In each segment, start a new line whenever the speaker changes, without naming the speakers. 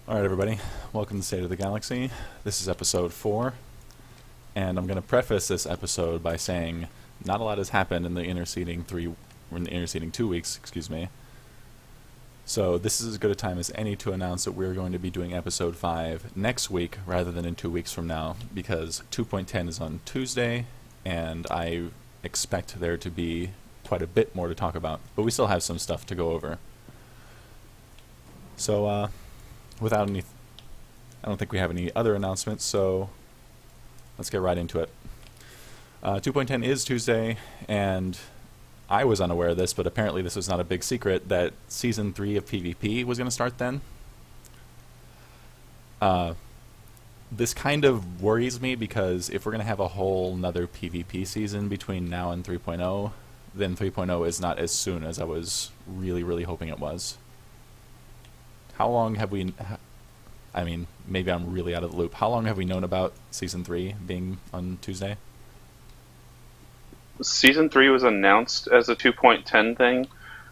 Alright, everybody. Welcome to State of the Galaxy. This is episode 4, and I'm going to preface this episode by saying not a lot has happened in the interceding 2 weeks, excuse me. So this is as good a time as any to announce that we're going to be doing episode 5 next week rather than in 2 weeks from now, because 2.10 is on Tuesday, and I expect there to be quite a bit more to talk about, but we still have some stuff to go over. So, without any, I don't think we have any other announcements, so let's get right into it. 2.10 is Tuesday, and I was unaware of this, but apparently this was not a big secret, that Season 3 of PvP was going to start then. This kind of worries me, because if we're going to have a whole nother PvP season between now and 3.0, then 3.0 is not as soon as I was really hoping it was. How long have we... I mean, maybe I'm really out of the loop. How long have we known about Season 3 being on Tuesday?
Season 3 was announced as a 2.10 thing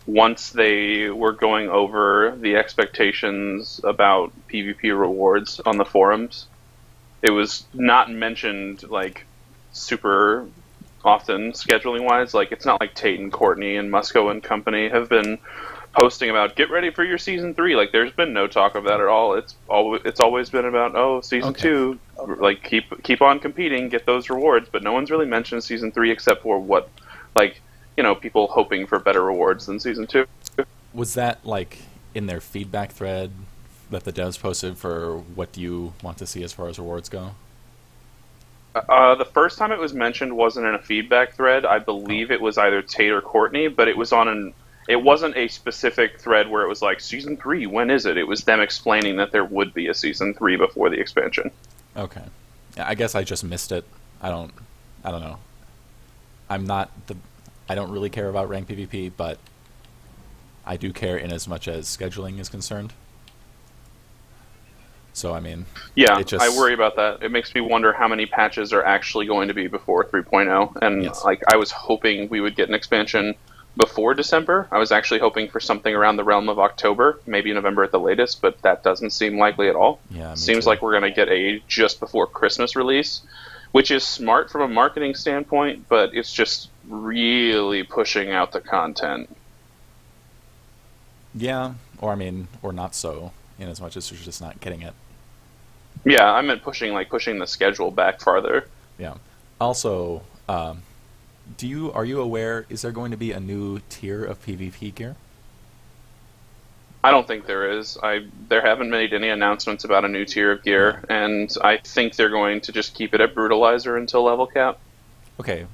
once they were going over the expectations about PvP rewards on the forums. It was not mentioned, like, super often scheduling-wise. Like, it's not like Tate and Courtney and Musco and company have been posting about get ready for your season 3. Like, there's been no talk of that at all. It's always been about season 2, like keep on competing, get those rewards. But no one's really mentioned season 3 except for what, like, people hoping for better rewards than season 2.
Was that like in their feedback thread that the devs posted for what do you want to see as far as rewards go?
The first time it was mentioned wasn't in a feedback thread. I believe it was either Tate or Courtney, but it was on an. It wasn't a specific thread where it was like, Season 3, when is it? It was them explaining that there would be a Season 3 before the expansion.
Okay. Yeah, I guess I just missed it. I don't know. I don't really care about ranked PvP, but I do care in as much as scheduling is concerned. So, I mean...
Yeah, I worry about that. It makes me wonder how many patches are actually going to be before 3.0. And,
yes.
I was hoping we would get an expansion before December. I was actually hoping for something around the realm of October, maybe November at the latest, but that doesn't seem likely at all.
Yeah,
Seems like we're going to get a just before Christmas release, which is smart from a marketing standpoint, but it's just really pushing out the content.
Yeah, or not so, in as much as you're just not getting it.
Yeah, I meant pushing the schedule back farther.
Yeah. Also, are you aware, is there going to be a new tier of PvP gear?
I don't think there is. There haven't made any announcements about a new tier of gear, and I think they're going to just keep it at Brutalizer until level cap.
Okay.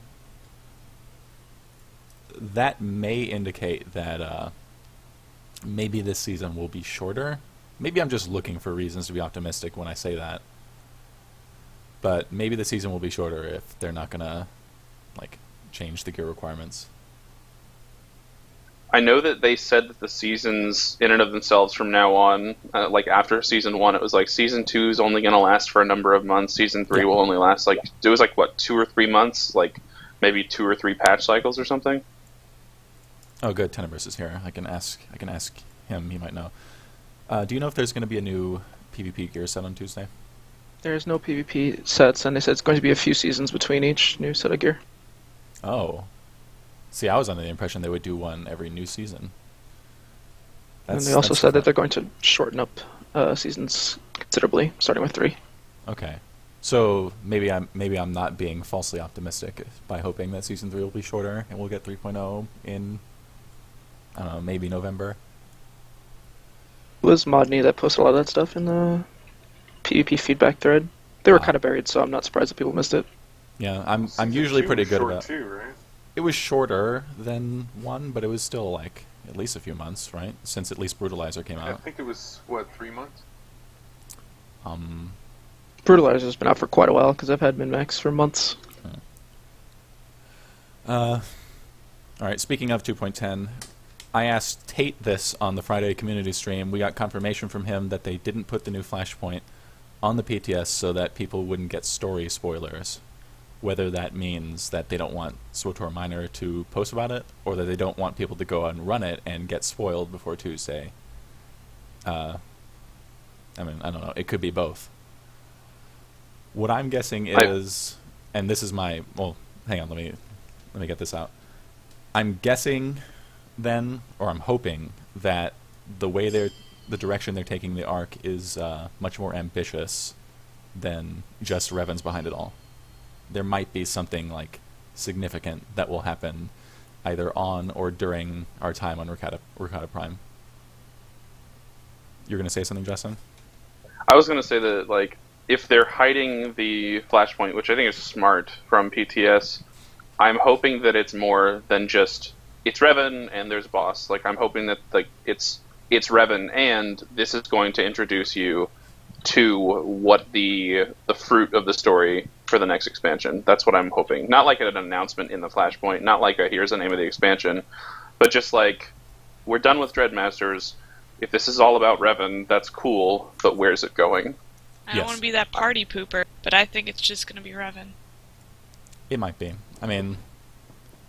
That may indicate that maybe this season will be shorter. Maybe I'm just looking for reasons to be optimistic when I say that. But maybe the season will be shorter if they're not going to, change the gear requirements.
I know that they said that the seasons, in and of themselves from now on, after Season 1, it was Season 2 is only going to last for a number of months. Season 3 will only last, it was 2 or 3 months? Maybe 2 or 3 patch cycles or something?
Oh, good. Tenebras is here. I can ask him. He might know. Do you know if there's going to be a new PvP gear set on Tuesday?
There's no PvP sets, and they said it's going to be a few seasons between each new set of gear.
Oh. See, I was under the impression they would do one every new season.
And they also said that they're going to shorten up seasons considerably, starting with 3.
Okay. So maybe I'm not being falsely optimistic by hoping that Season 3 will be shorter and we'll get 3.0 in, I don't know, maybe November.
It was Modney that posted a lot of that stuff in the PvP feedback thread. They were kind of buried, so I'm not surprised that people missed it.
Yeah, I'm usually pretty good about.
Too, right?
It was shorter than 1, but it was still at least a few months, right? Since at least Brutalizer came out.
I think it was 3 months.
Brutalizer's been out for quite a while because I've had min-max for months.
All right. Speaking of 2.10, I asked Tate this on the Friday community stream. We got confirmation from him that they didn't put the new Flashpoint on the PTS so that people wouldn't get story spoilers. Whether that means that they don't want SWTOR Minor to post about it, or that they don't want people to go out and run it and get spoiled before Tuesday. And I mean, I don't know. It could be both. What I'm guessing is, and this is my, well, hang on, let me get this out. I'm guessing then, or I'm hoping that the direction they're taking the arc is much more ambitious than just Revan's behind it all. There might be something like significant that will happen either on or during our time on Rakata Prime. You're gonna say something, Justin?
I was going to say that, like, if they're hiding the flashpoint, which I think is smart from PTS, I'm hoping that it's more than just it's Revan and there's boss. Like, I'm hoping that like it's Revan and this is going to introduce you to what the fruit of the story for the next expansion. That's what I'm hoping. Not like an announcement in the flashpoint, not like a here's the name of the expansion, but just like we're done with Dreadmasters. If this is all about Revan, that's cool, but where's it going?
I don't want to be that party pooper, but I think it's just going to be Revan.
It might be. I mean,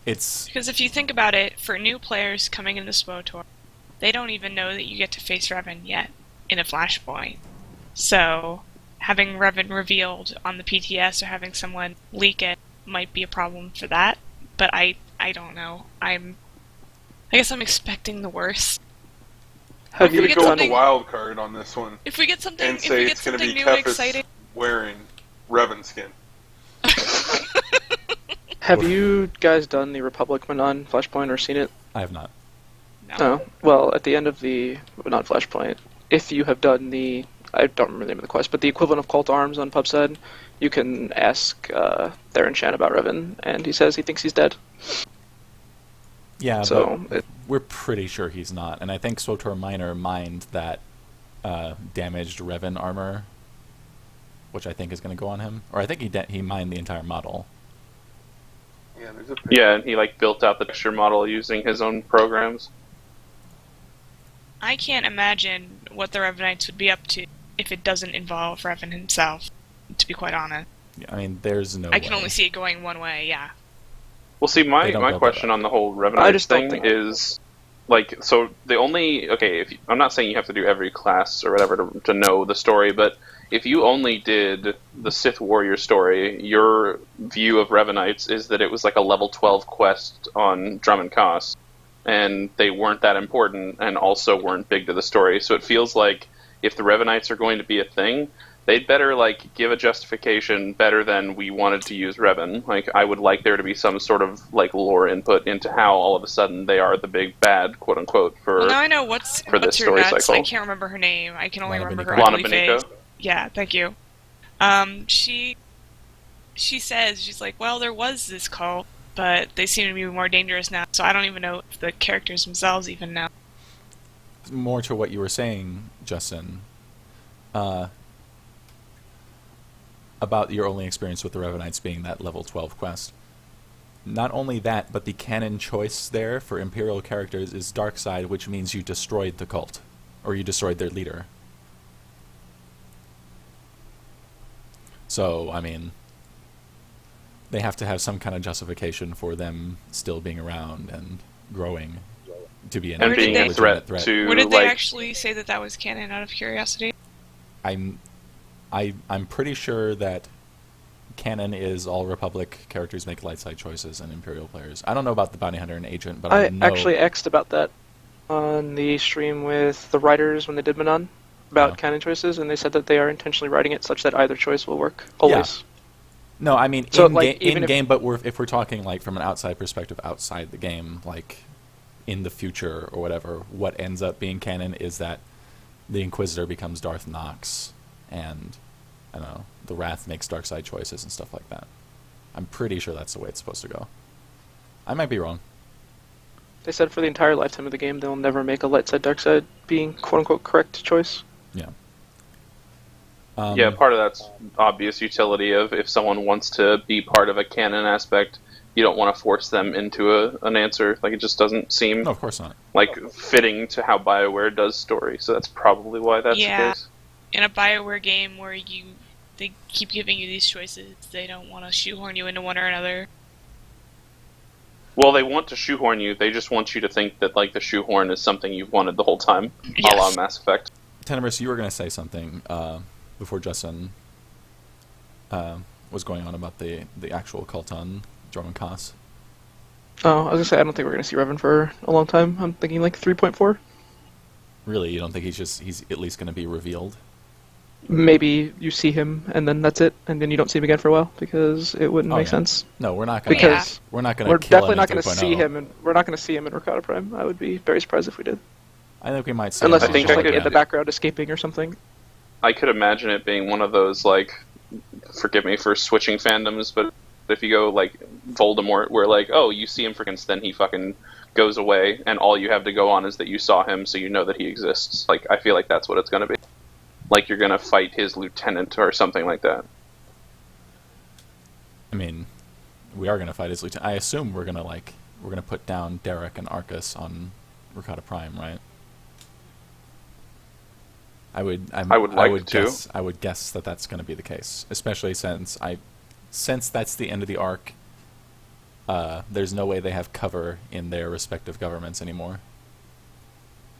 it's...
Because if you think about it, for new players coming into SWTOR, they don't even know that you get to face Revan yet in a flashpoint. So, having Revan revealed on the PTS or having someone leak it might be a problem for that, but I don't know. I guess I'm expecting the worst.
I'm
Have you
going to go with
done
the wild card on this one
If we get something,
and
if
say
we get
it's going to
something
be
new and
Kefis
exciting,
wearing Revan skin.
have you guys done the Republic Manon Flashpoint or seen it?
I have not.
no.
No. Well, at the end of the Manon Flashpoint, if you have done the, I don't remember the name of the quest, but the equivalent of Cult Arms on PubSed, you can ask Theron Shan about Revan, and he says he thinks he's dead.
Yeah,
So,
but we're pretty sure he's not. And I think SWTOR Minor mined that damaged Revan armor, which I think is going to go on him. Or I think he mined the entire model.
Yeah, there's a
Yeah, and he like built out the texture model using his own programs.
I can't imagine what the Revanites would be up to if it doesn't involve Revan himself, to be quite honest.
Yeah, I mean, there's no
I can
way.
only see it going one way, yeah.
Well, see,
They
my
don't build
question
that up.
on the whole
I
Revenant
just don't
thing
think-
is, like, so the only... Okay, I'm not saying you have to do every class or whatever to know the story, but if you only did the Sith Warrior story, your view of Revanites is that it was like a level 12 quest on Drum and Koss, and they weren't that important and also weren't big to the story. So it feels like if the Revanites are going to be a thing, they'd better like give a justification better than we wanted to use Revan. Like, I would like there to be some sort of like lore input into how all of a sudden they are the big bad, quote unquote, for
Well, now I know what's
this
her
story
nuts.
cycle.
I can't remember her name. I can only
Lana
remember her
Beniko.
Lana
ugly
Beniko.
face. Yeah, thank you. She says, she's like, well, there was this cult, but they seem to be more dangerous now, so I don't even know if the characters themselves even know.
More to what you were saying, Justin, about your only experience with the Revanites being that level 12 quest. Not only that, but the canon choice there for Imperial characters is Darkside, which means you destroyed the cult, or you destroyed their leader. So, I mean, they have to have some kind of justification for them still being around and growing to be an
and
Where did
being
they-
a
legitimate
threat to
Where did they
like
actually say that that was canon, out of curiosity?
I'm pretty sure that canon is all Republic characters make light side choices and Imperial players. I don't know about the Bounty Hunter and Agent, but I
I
know...
actually asked about that on the stream with the writers when they did Manon, about
Yeah.
canon choices, and they said that they are intentionally writing it such that either choice will work, always.
No, I mean,
So,
in,
like,
ga-
even
in
if-
game, but if we're talking like from an outside perspective, outside the game, like in the future or whatever, what ends up being canon is that the Inquisitor becomes Darth Nox, and I don't know, the Wrath makes dark side choices and stuff like that. I'm pretty sure that's the way it's supposed to go. I might be wrong.
They said for the entire lifetime of the game, they'll never make a light side, dark side being quote-unquote correct choice.
Yeah.
yeah, part of that's obvious utility of if someone wants to be part of a canon aspect, you don't want to force them into an answer. Like, it just doesn't seem
No, of course not.
like fitting to how BioWare does story. So that's probably why that's
Yeah.
the case.
In a BioWare game where they keep giving you these choices, they don't want to shoehorn you into one or another.
Well, they want to shoehorn you. They just want you to think that like the shoehorn is something you've wanted the whole time, a la
Yes.
Mass Effect.
Tenebras, you were going to say something before Justin was going on about the actual cult on Jorman Koss.
Oh, I was gonna say I don't think we're gonna see Revan for a long time. I'm thinking like 3.4.
Really, you don't think he's at least going to be revealed?
Maybe you see him and then that's it, and then you don't see him again for a while because it wouldn't make
yeah.
sense.
No, we're not going to.
Because
We're not going
we're
to kill
definitely
him
not
in
going to
3.0.
see him, and we're not going to see him in Rakata Prime. I would be very surprised if we did,
I think we might see
unless
him
he's
think
just
I
like
could-
in the background escaping or something.
I could imagine it being one of those, like, forgive me for switching fandoms, but if you go, like, Voldemort, where, like, oh, you see him for instance, then he fucking goes away, and all you have to go on is that you saw him, so you know that he exists. Like, I feel like that's what it's going to be. Like, you're going to fight his lieutenant or something like that.
I mean, we are going to fight his lieutenant. I assume we're going to put down Derek and Arcus on Rakata Prime, right? I would guess that that's going to be the case, especially since that's the end of the arc. There's no way they have cover in their respective governments anymore.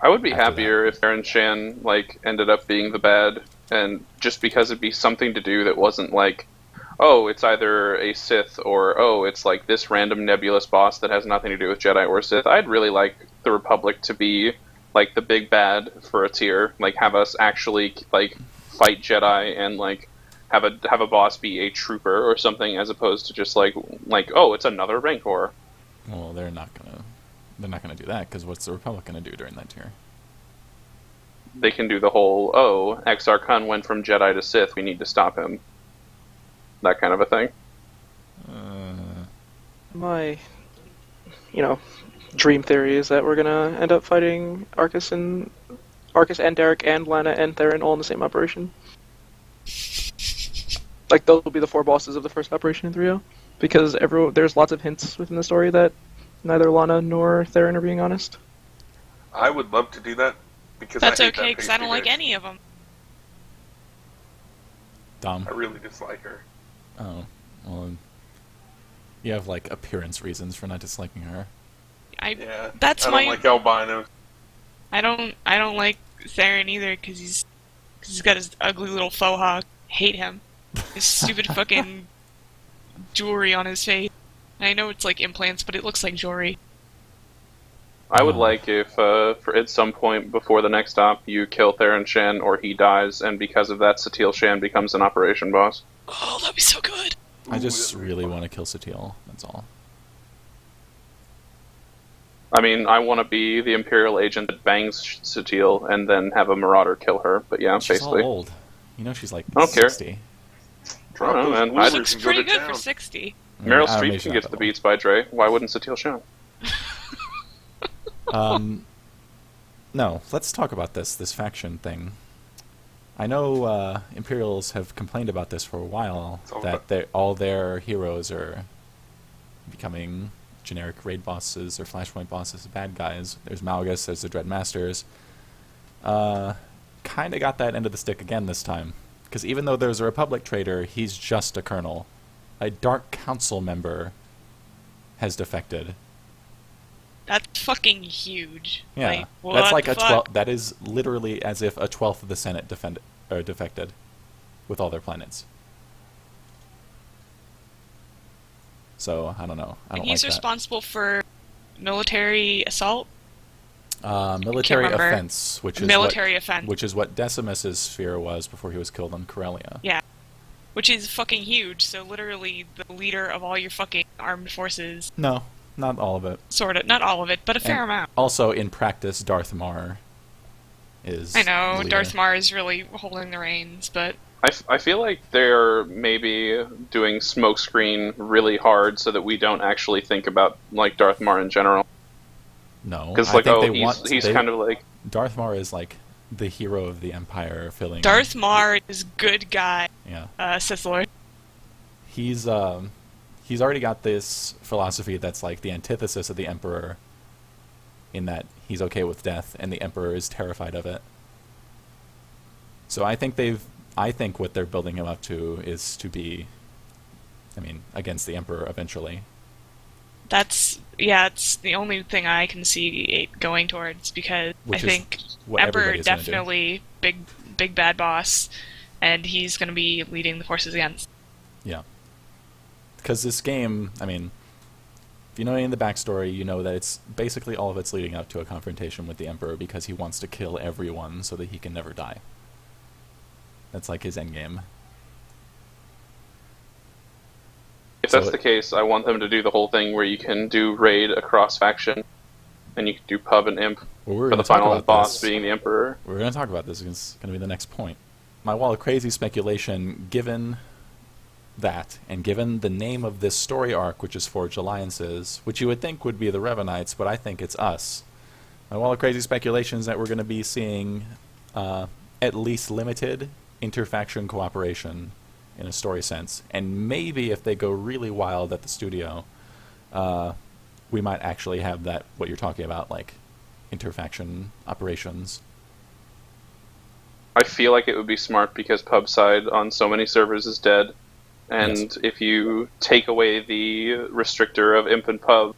I would be
After
happier if Aaron Shan, like, ended up being the bad, and just because it'd be something to do that wasn't like, oh, it's either a Sith or, oh, it's like this random nebulous boss that has nothing to do with Jedi or Sith. I'd really like the Republic to be like the big bad for a tier, like have us actually like fight Jedi and like have a boss be a trooper or something, as opposed to just like oh, it's another Rancor.
Well, they're not gonna do that, because what's the Republic gonna do during that tier?
They can do the whole, oh, Exar Kun went from Jedi to Sith, we need to stop him. That kind of a thing.
My, dream theory is that we're gonna end up fighting Arcus and Derek and Lana and Theron all in the same operation. Like, those will be the 4 bosses of the first operation in 3.0. Because there's lots of hints within the story that neither Lana nor Theron are being honest.
I would love to do that because
That's
I hate
okay,
that
because I don't like
pasty
any of them.
Dom.
bitch. I really dislike her.
Oh, well, you have like appearance reasons for not disliking her.
Yeah,
That's
I
my.
don't like albinos.
I don't like Theron either because he's got his ugly little faux hawk. Hate him. His stupid fucking jewelry on his face. I know it's like implants, but it looks like jewelry.
I would like if, for at some point before the next stop, you kill Theron Shan or he dies, and because of that, Satil Shan becomes an operation boss.
Oh, that'd be so good.
I just
Ooh,
really want to kill Satil. That's all.
I mean, I want to be the Imperial agent that bangs Satil and then have a Marauder kill her. But yeah,
She's
basically.
all old. You know, she's like
I don't care.
60.
Drop
I don't know,
those
man.
bloopers
Looks
and
pretty
go to
good for
town.
60.
Meryl
I mean,
Streep
she's
can
not
get
that
the
old.
beats by Dre. Why wouldn't Satil Shan?
No, let's talk about this faction thing. I know Imperials have complained about this for a while,
It's all
that all their heroes are becoming generic raid bosses or flashpoint bosses, bad guys. There's Malgus, there's the Dread Masters. Kind of got that end of the stick again this time. Because even though there's a Republic traitor, he's just a colonel. A Dark Council member has defected.
That's fucking huge.
Yeah,
Like, what
that's like
the
a
fuck?
12. That is literally as if a 12th of the Senate defected, with all their planets. So I don't know. I
And
don't
he's
like
responsible for military assault,
that. Military
remember.
offense,
military offense,
which is what Decimus's sphere was before he was killed on Corellia.
Yeah. Which is fucking huge. So literally, the leader of all your fucking armed forces,
No, not all of it.
sort of, not all of it, but a fair
And
amount.
Also, in practice, Darth Mar is.
I know
the leader.
Darth Mar is really holding the reins, but
I feel like they're maybe doing smokescreen really hard so that we don't actually think about like Darth Mar in general.
No,
Because
I
like,
think
oh,
they
he's kind of like,
Darth Mar is like the hero of the Empire, filling.
Darth Mar is good guy,
Yeah.
Sith Lord.
He's already got this philosophy that's like the antithesis of the Emperor, in that he's okay with death and the Emperor is terrified of it. So I think what they're building him up to is to be, against the Emperor eventually.
It's the only thing I can see it going towards, because I think
what
Emperor
everybody's going to do.
definitely big bad boss, and he's going to be leading the forces against.
Yeah. Because this game, I mean, if you know any of the backstory, you know that it's basically all of it's leading up to a confrontation with the Emperor because he wants to kill everyone so that he can never die. That's like his endgame.
If
So
that's the case, I want them to do the whole thing where you can do raid across faction, and you can do pub and imp
Well, we're
for
going
the
to talk
final
about
boss
this.
being the Emperor.
We're going to talk about this. It's going to be the next point. My wall of crazy speculation, given that, and given the name of this story arc, which is Forged Alliances, which you would think would be the Revenites, but I think it's us. My wall of crazy speculation is that we're going to be seeing at least limited interfaction cooperation in a story sense, and maybe if they go really wild at the studio, we might actually have that, what you're talking about, like interfaction operations.
I feel like it would be smart because pub side on so many servers is dead, and
Yes.
if you take away the restrictor of imp and pub,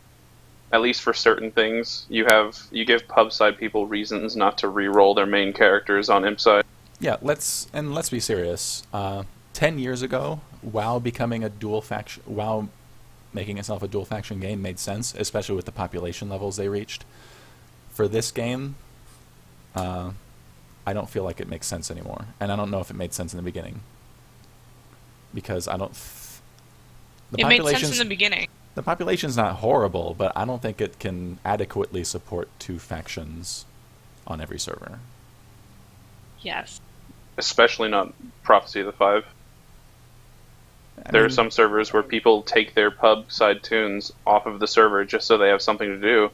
at least for certain things, you give pub side people reasons not to re-roll their main characters on imp side.
Yeah, let's be serious. 10 years ago, WoW becoming a dual faction, WoW making itself a dual faction game made sense, especially with the population levels they reached. For this game, I don't feel like it makes sense anymore, and I don't know if it made sense in the beginning because I don't.
It made sense in the beginning.
The population's not horrible, but I don't think it can adequately support two factions on every server.
Yes.
Especially not Prophecy of the Five. There are some servers where people take their pub side tunes off of the server just so they have something to do.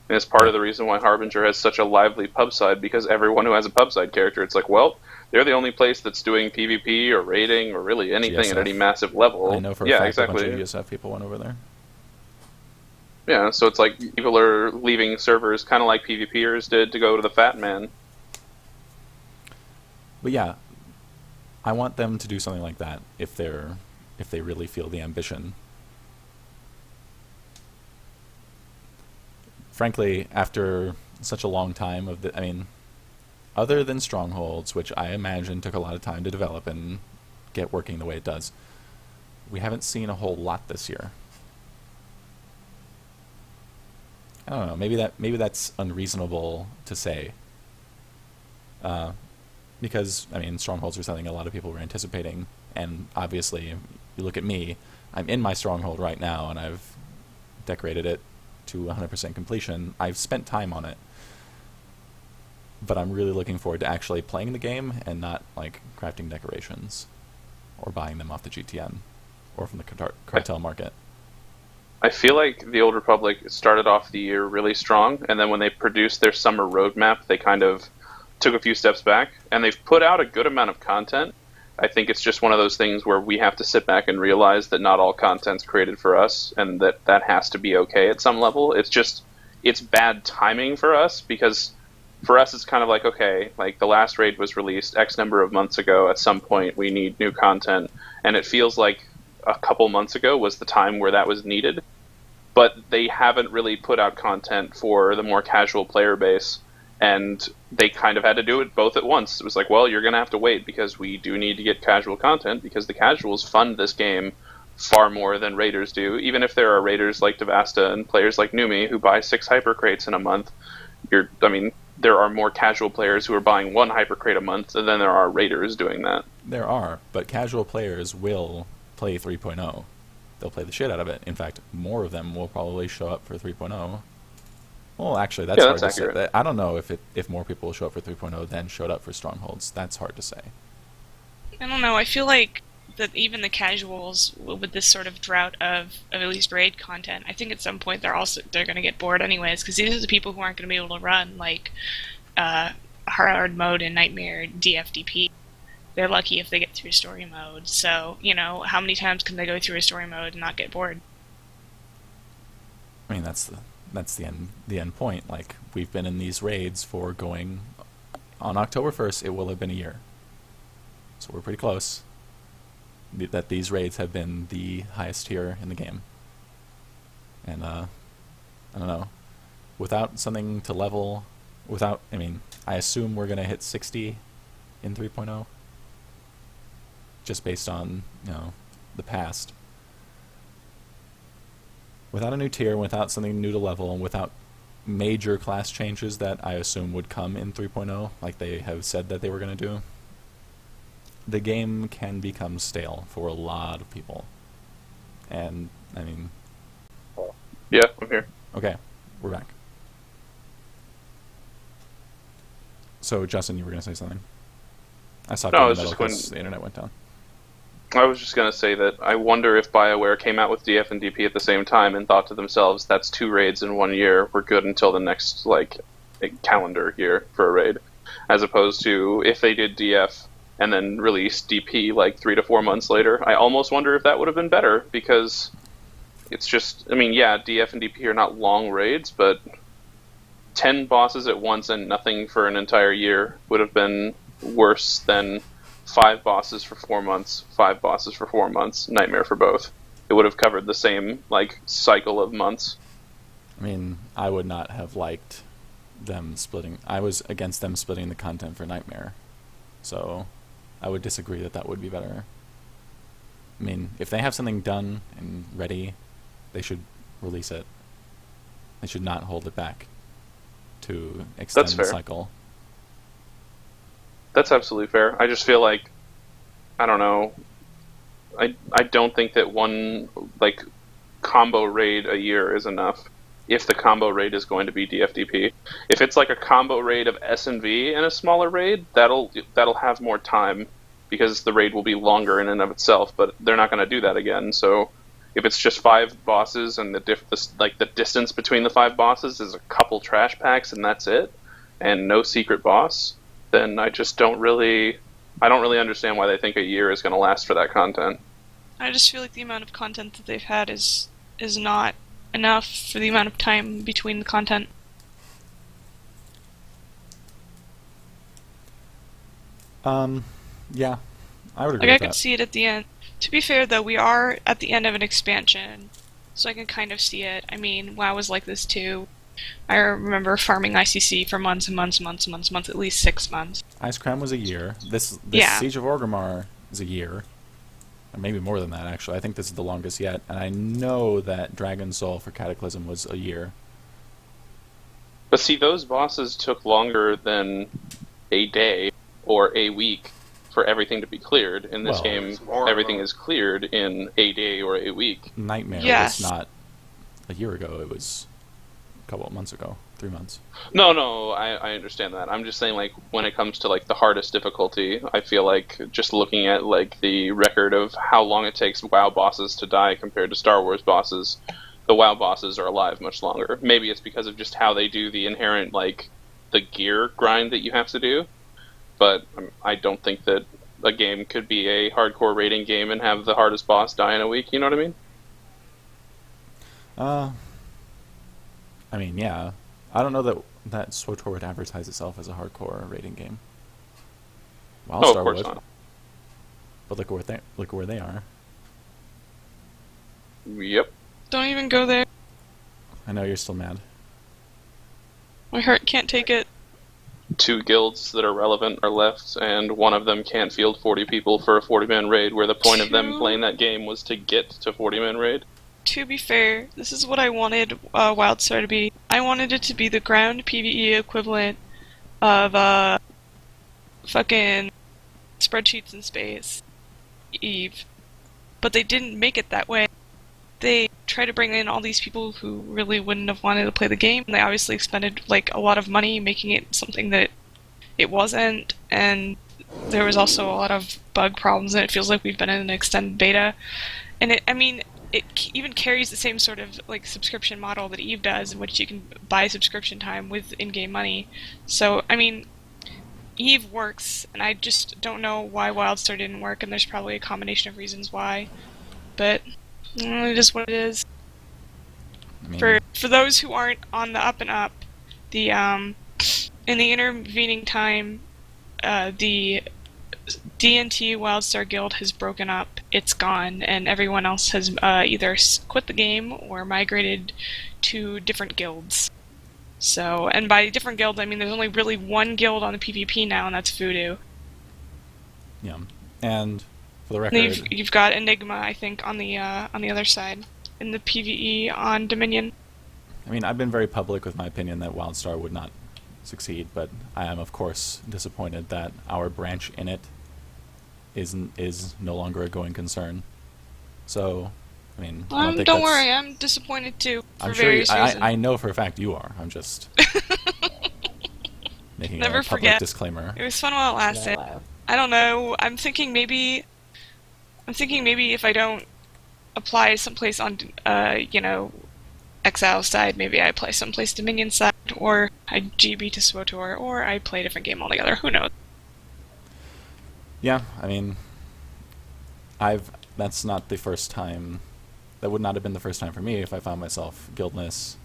And it's part of the reason why Harbinger has such a lively pub side, because everyone who has a pub side character, it's like, well, they're the only place that's doing PvP or raiding or really anything at
GSF.
any massive level.
I know for a
yeah,
fact
exactly.
a bunch of USF people went over there.
Yeah, so it's like people are leaving servers kind of like PvPers did to go to the Fat Man.
But yeah, I want them to do something like that if they really feel the ambition. Frankly, after such a long time of I mean, other than Strongholds, which I imagine took a lot of time to develop and get working the way it does, we haven't seen a whole lot this year. I don't know. Maybe that's unreasonable to say. Because, I mean, Strongholds are something a lot of people were anticipating, and obviously, you look at me, I'm in my Stronghold right now, and I've decorated it to 100% completion. I've spent time on it, but I'm really looking forward to actually playing the game and not, like, crafting decorations or buying them off the GTN or from the cartel market.
I feel like the Old Republic started off the year really strong, and then when they produced their summer roadmap, they kind of took a few steps back, and they've put out a good amount of content. I think it's just one of those things where we have to sit back and realize that not all content's created for us, and that has to be okay at some level. It's bad timing for us, because for us it's kind of like, okay, like the last raid was released X number of months ago, at some point we need new content, and it feels like a couple months ago was the time where that was needed, but they haven't really put out content for the more casual player base, and they kind of had to do it both at once. It was like, well, you're going to have to wait because we do need to get casual content, because the casuals fund this game far more than raiders do. Even if there are raiders like Devasta and players like Numi who buy 6 hyper crates in a month, there are more casual players who are buying 1 hyper crate a month than there are raiders doing that.
There are, but casual players will play 3.0. They'll play the shit out of it. In fact, more of them will probably show up for 3.0. Well, actually, that's hard to
accurate.
say. I don't know if more people will show up for 3.0 than showed up for Strongholds. That's hard to say.
I don't know. I feel like that even the casuals, with this sort of drought of at least raid content, I think at some point they're going to get bored anyways, because these are the people who aren't going to be able to run like hard mode and nightmare DFDP. They're lucky if they get through story mode. So, how many times can they go through a story mode and not get bored?
I mean, that's the end point. Like, we've been in these raids for going on October 1st. It will have been a year, so we're pretty close. That these raids have been the highest tier in the game, and I don't know. Without something to level I assume we're going to hit 60 in 3.0, just based on, the past. Without a new tier, without something new to level, and without major class changes that I assume would come in 3.0, like they have said that they were going to do, the game can become stale for a lot of people. And,
Yeah, I'm here.
okay, we're back. So, Justin, you were going to say something? I stopped
No, I
in
was
the
just
middle because the internet went down.
I was just going to say that I wonder if BioWare came out with DF and DP at the same time and thought to themselves, that's 2 raids in 1 year, we're good until the next, calendar year for a raid. As opposed to if they did DF and then released DP 3 to 4 months later. I almost wonder if that would have been better, because it's just, DF and DP are not long raids, but 10 bosses at once and nothing for an entire year would have been worse than 5 bosses for 4 months, 5 bosses for 4 months, nightmare for both. It would have covered the same, cycle of months.
I would not have liked them splitting. I was against them splitting the content for Nightmare. So, I would disagree that would be better. If they have something done and ready, they should release it. They should not hold it back to extend
That's
the
fair.
cycle.
That's absolutely fair. I just feel like, I don't know, I don't think that one, combo raid a year is enough if the combo raid is going to be DFDP. If it's a combo raid of S&V and a smaller raid, that'll have more time, because the raid will be longer in and of itself, but they're not going to do that again. So if it's just 5 bosses and the distance between the 5 bosses is a couple trash packs and that's it, and no secret boss, then I don't really understand why they think a year is going to last for that content.
I just feel like the amount of content that they've had is not enough for the amount of time between the content.
Yeah, I would agree
I
with
could
that.
see it at the end. To be fair, though, we are at the end of an expansion, so I can kind of see it. WoW was like this too. I remember farming ICC for months and months, at least 6 months.
Ice Crown was a year. This
Yeah.
Siege of Orgrimmar is a year. Or maybe more than that, actually. I think this is the longest yet. And I know that Dragon Soul for Cataclysm was a year.
But see, those bosses took longer than a day or a week for everything to be cleared. In this
Well,
game,
it's more
everything
of a-
is cleared in a day or a week.
Nightmare
Yes.
was not a year ago. It was a couple of months ago. 3 months.
No, I understand that. I'm just saying, when it comes to, the hardest difficulty, I feel like just looking at, the record of how long it takes WoW bosses to die compared to Star Wars bosses, the WoW bosses are alive much longer. Maybe it's because of just how they do the inherent, the gear grind that you have to do, but I don't think that a game could be a hardcore rating game and have the hardest boss die in a week, you know what I mean?
Yeah. I don't know that SWTOR would advertise itself as a hardcore rating game.
Oh, of
Star
course
would.
not.
But look where they are.
Yep.
Don't even go there.
I know you're still mad.
My heart can't take it.
2 guilds that are relevant are left, and one of them can't field 40 people for a 40-man raid, where the point of them
Two?
playing that game was to get to 40-man raid.
To be fair, this is what I wanted WildStar to be. I wanted it to be the ground PvE equivalent of fucking spreadsheets in space, Eve. But they didn't make it that way. They tried to bring in all these people who really wouldn't have wanted to play the game. They obviously expended a lot of money making it something that it wasn't, and there was also a lot of bug problems, and it feels like we've been in an extended beta. And it even carries the same sort of subscription model that Eve does, in which you can buy subscription time with in-game money. So Eve works, and I just don't know why WildStar didn't work, and there's probably a combination of reasons why. But it is what it is. For those who aren't on the up and up, the in the intervening time, the D&T WildStar Guild has broken up. It's gone, and everyone else has either quit the game or migrated to different guilds. So, and by different guilds, I mean there's only really one guild on the PvP now, and that's Voodoo.
Yeah, and for the
And then
record,
you've got Enigma, I think, on the other side in the PvE on Dominion.
I mean, I've been very public with my opinion that WildStar would not succeed, but I am, of course, disappointed that our branch in it is no longer a going concern. So, I mean, I don't think
Don't
that's-
worry, I'm disappointed too, for
I'm sure
various reasons.
I know for a fact you are. I'm just making
Never
a public
forget.
disclaimer.
It was fun while it lasted. I don't know. I'm thinking maybe if I don't apply someplace on, Exile side, maybe I play someplace Dominion side, or I GB to SWTOR, or I play a different game altogether. Who knows?
Yeah, I mean, that's not the first time. That would not have been the first time for me if I found myself guildless.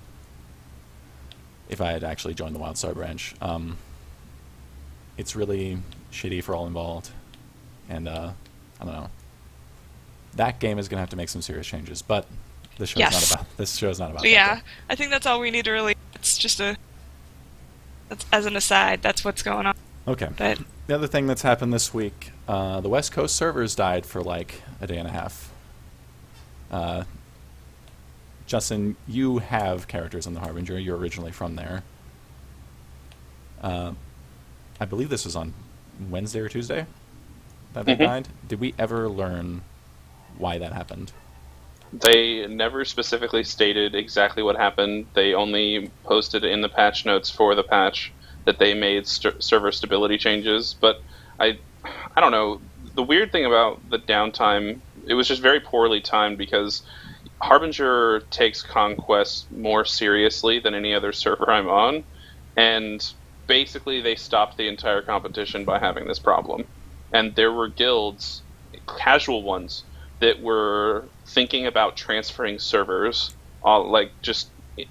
If I had actually joined the WildStar branch, it's really shitty for all involved, and I don't know. That game is gonna have to make some serious changes, but this show's
Yes.
not about. This show's not about. that,
Yeah,
though.
I think that's all we need to really. It's just that's as an aside. That's what's going on.
Okay.
But
The other thing that's happened this week, the West Coast servers died for like a day and a half. Justin, you have characters in the Harbinger. You're originally from there. I believe this was on Wednesday or Tuesday that they died. Did we ever learn why that happened?
They never specifically stated exactly what happened. They only posted in the patch notes for the patch that they made server stability changes. But I don't know. The weird thing about the downtime, it was just very poorly timed because Harbinger takes conquest more seriously than any other server I'm on, and basically they stopped the entire competition by having this problem. And there were guilds, casual ones, that were thinking about transferring servers,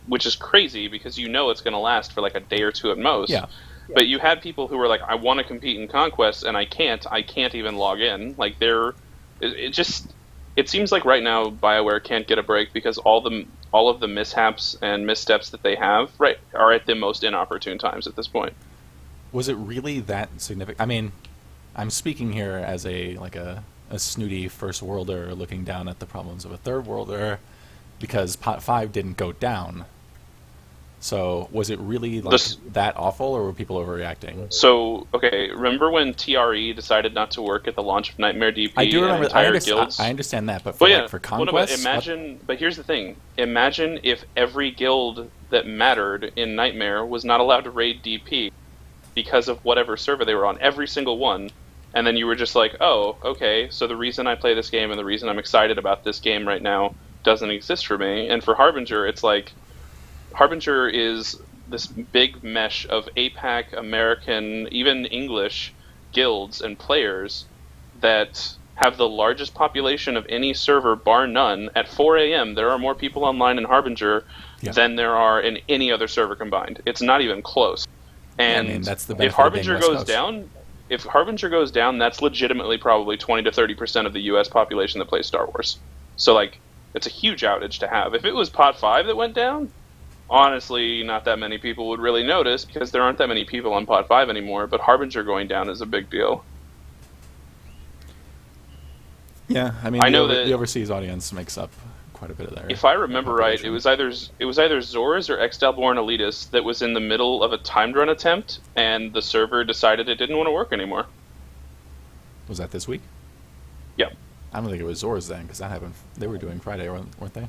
which is crazy because you know it's going to last for like a day or two at most.
Yeah.
But you had people who were like, I want to compete in Conquest and I can't even log in. Like it seems like right now BioWare can't get a break because all of the mishaps and missteps that they have are at the most inopportune times at this point.
Was it really that significant? I mean, I'm speaking here as a snooty first worlder looking down at the problems of a third worlder because Pot 5 didn't go down. So was it really that awful, or were people overreacting?
So, okay, remember when TRE decided not to work at the launch of Nightmare DP?
I do remember.
And entire guilds?
I understand that, but for Conquest,
but here's the thing: imagine if every guild that mattered in Nightmare was not allowed to raid DP because of whatever server they were on, every single one, and then you were just like, oh, okay, so the reason I play this game and the reason I'm excited about this game right now doesn't exist for me. And for Harbinger, it's like Harbinger is this big mesh of APAC, American, even English guilds and players that have the largest population of any server, bar none. At 4 a.m., there are more people online in Harbinger than there are in any other server combined. It's not even close. And
I mean, that's the
if
benefit of being
Harbinger
West
goes
Coast.
down, that's legitimately probably 20 to 30% of the U.S. population that plays Star Wars. So, like, it's a huge outage to have. If it was Pot 5 that went down, honestly, not that many people would really notice because there aren't that many people on Pot 5 anymore, but Harbinger going down is a big deal.
Yeah, I mean,
I know
the
that-
overseas audience makes up quite a bit of their.
If I remember right,
population.
it was either Zors or Extalborn Elitis that was in the middle of a timed run attempt, and the server decided it didn't want to work anymore.
Was that this week?
Yeah.
I don't think it was Zors then, because that happened. They were doing Friday, weren't they?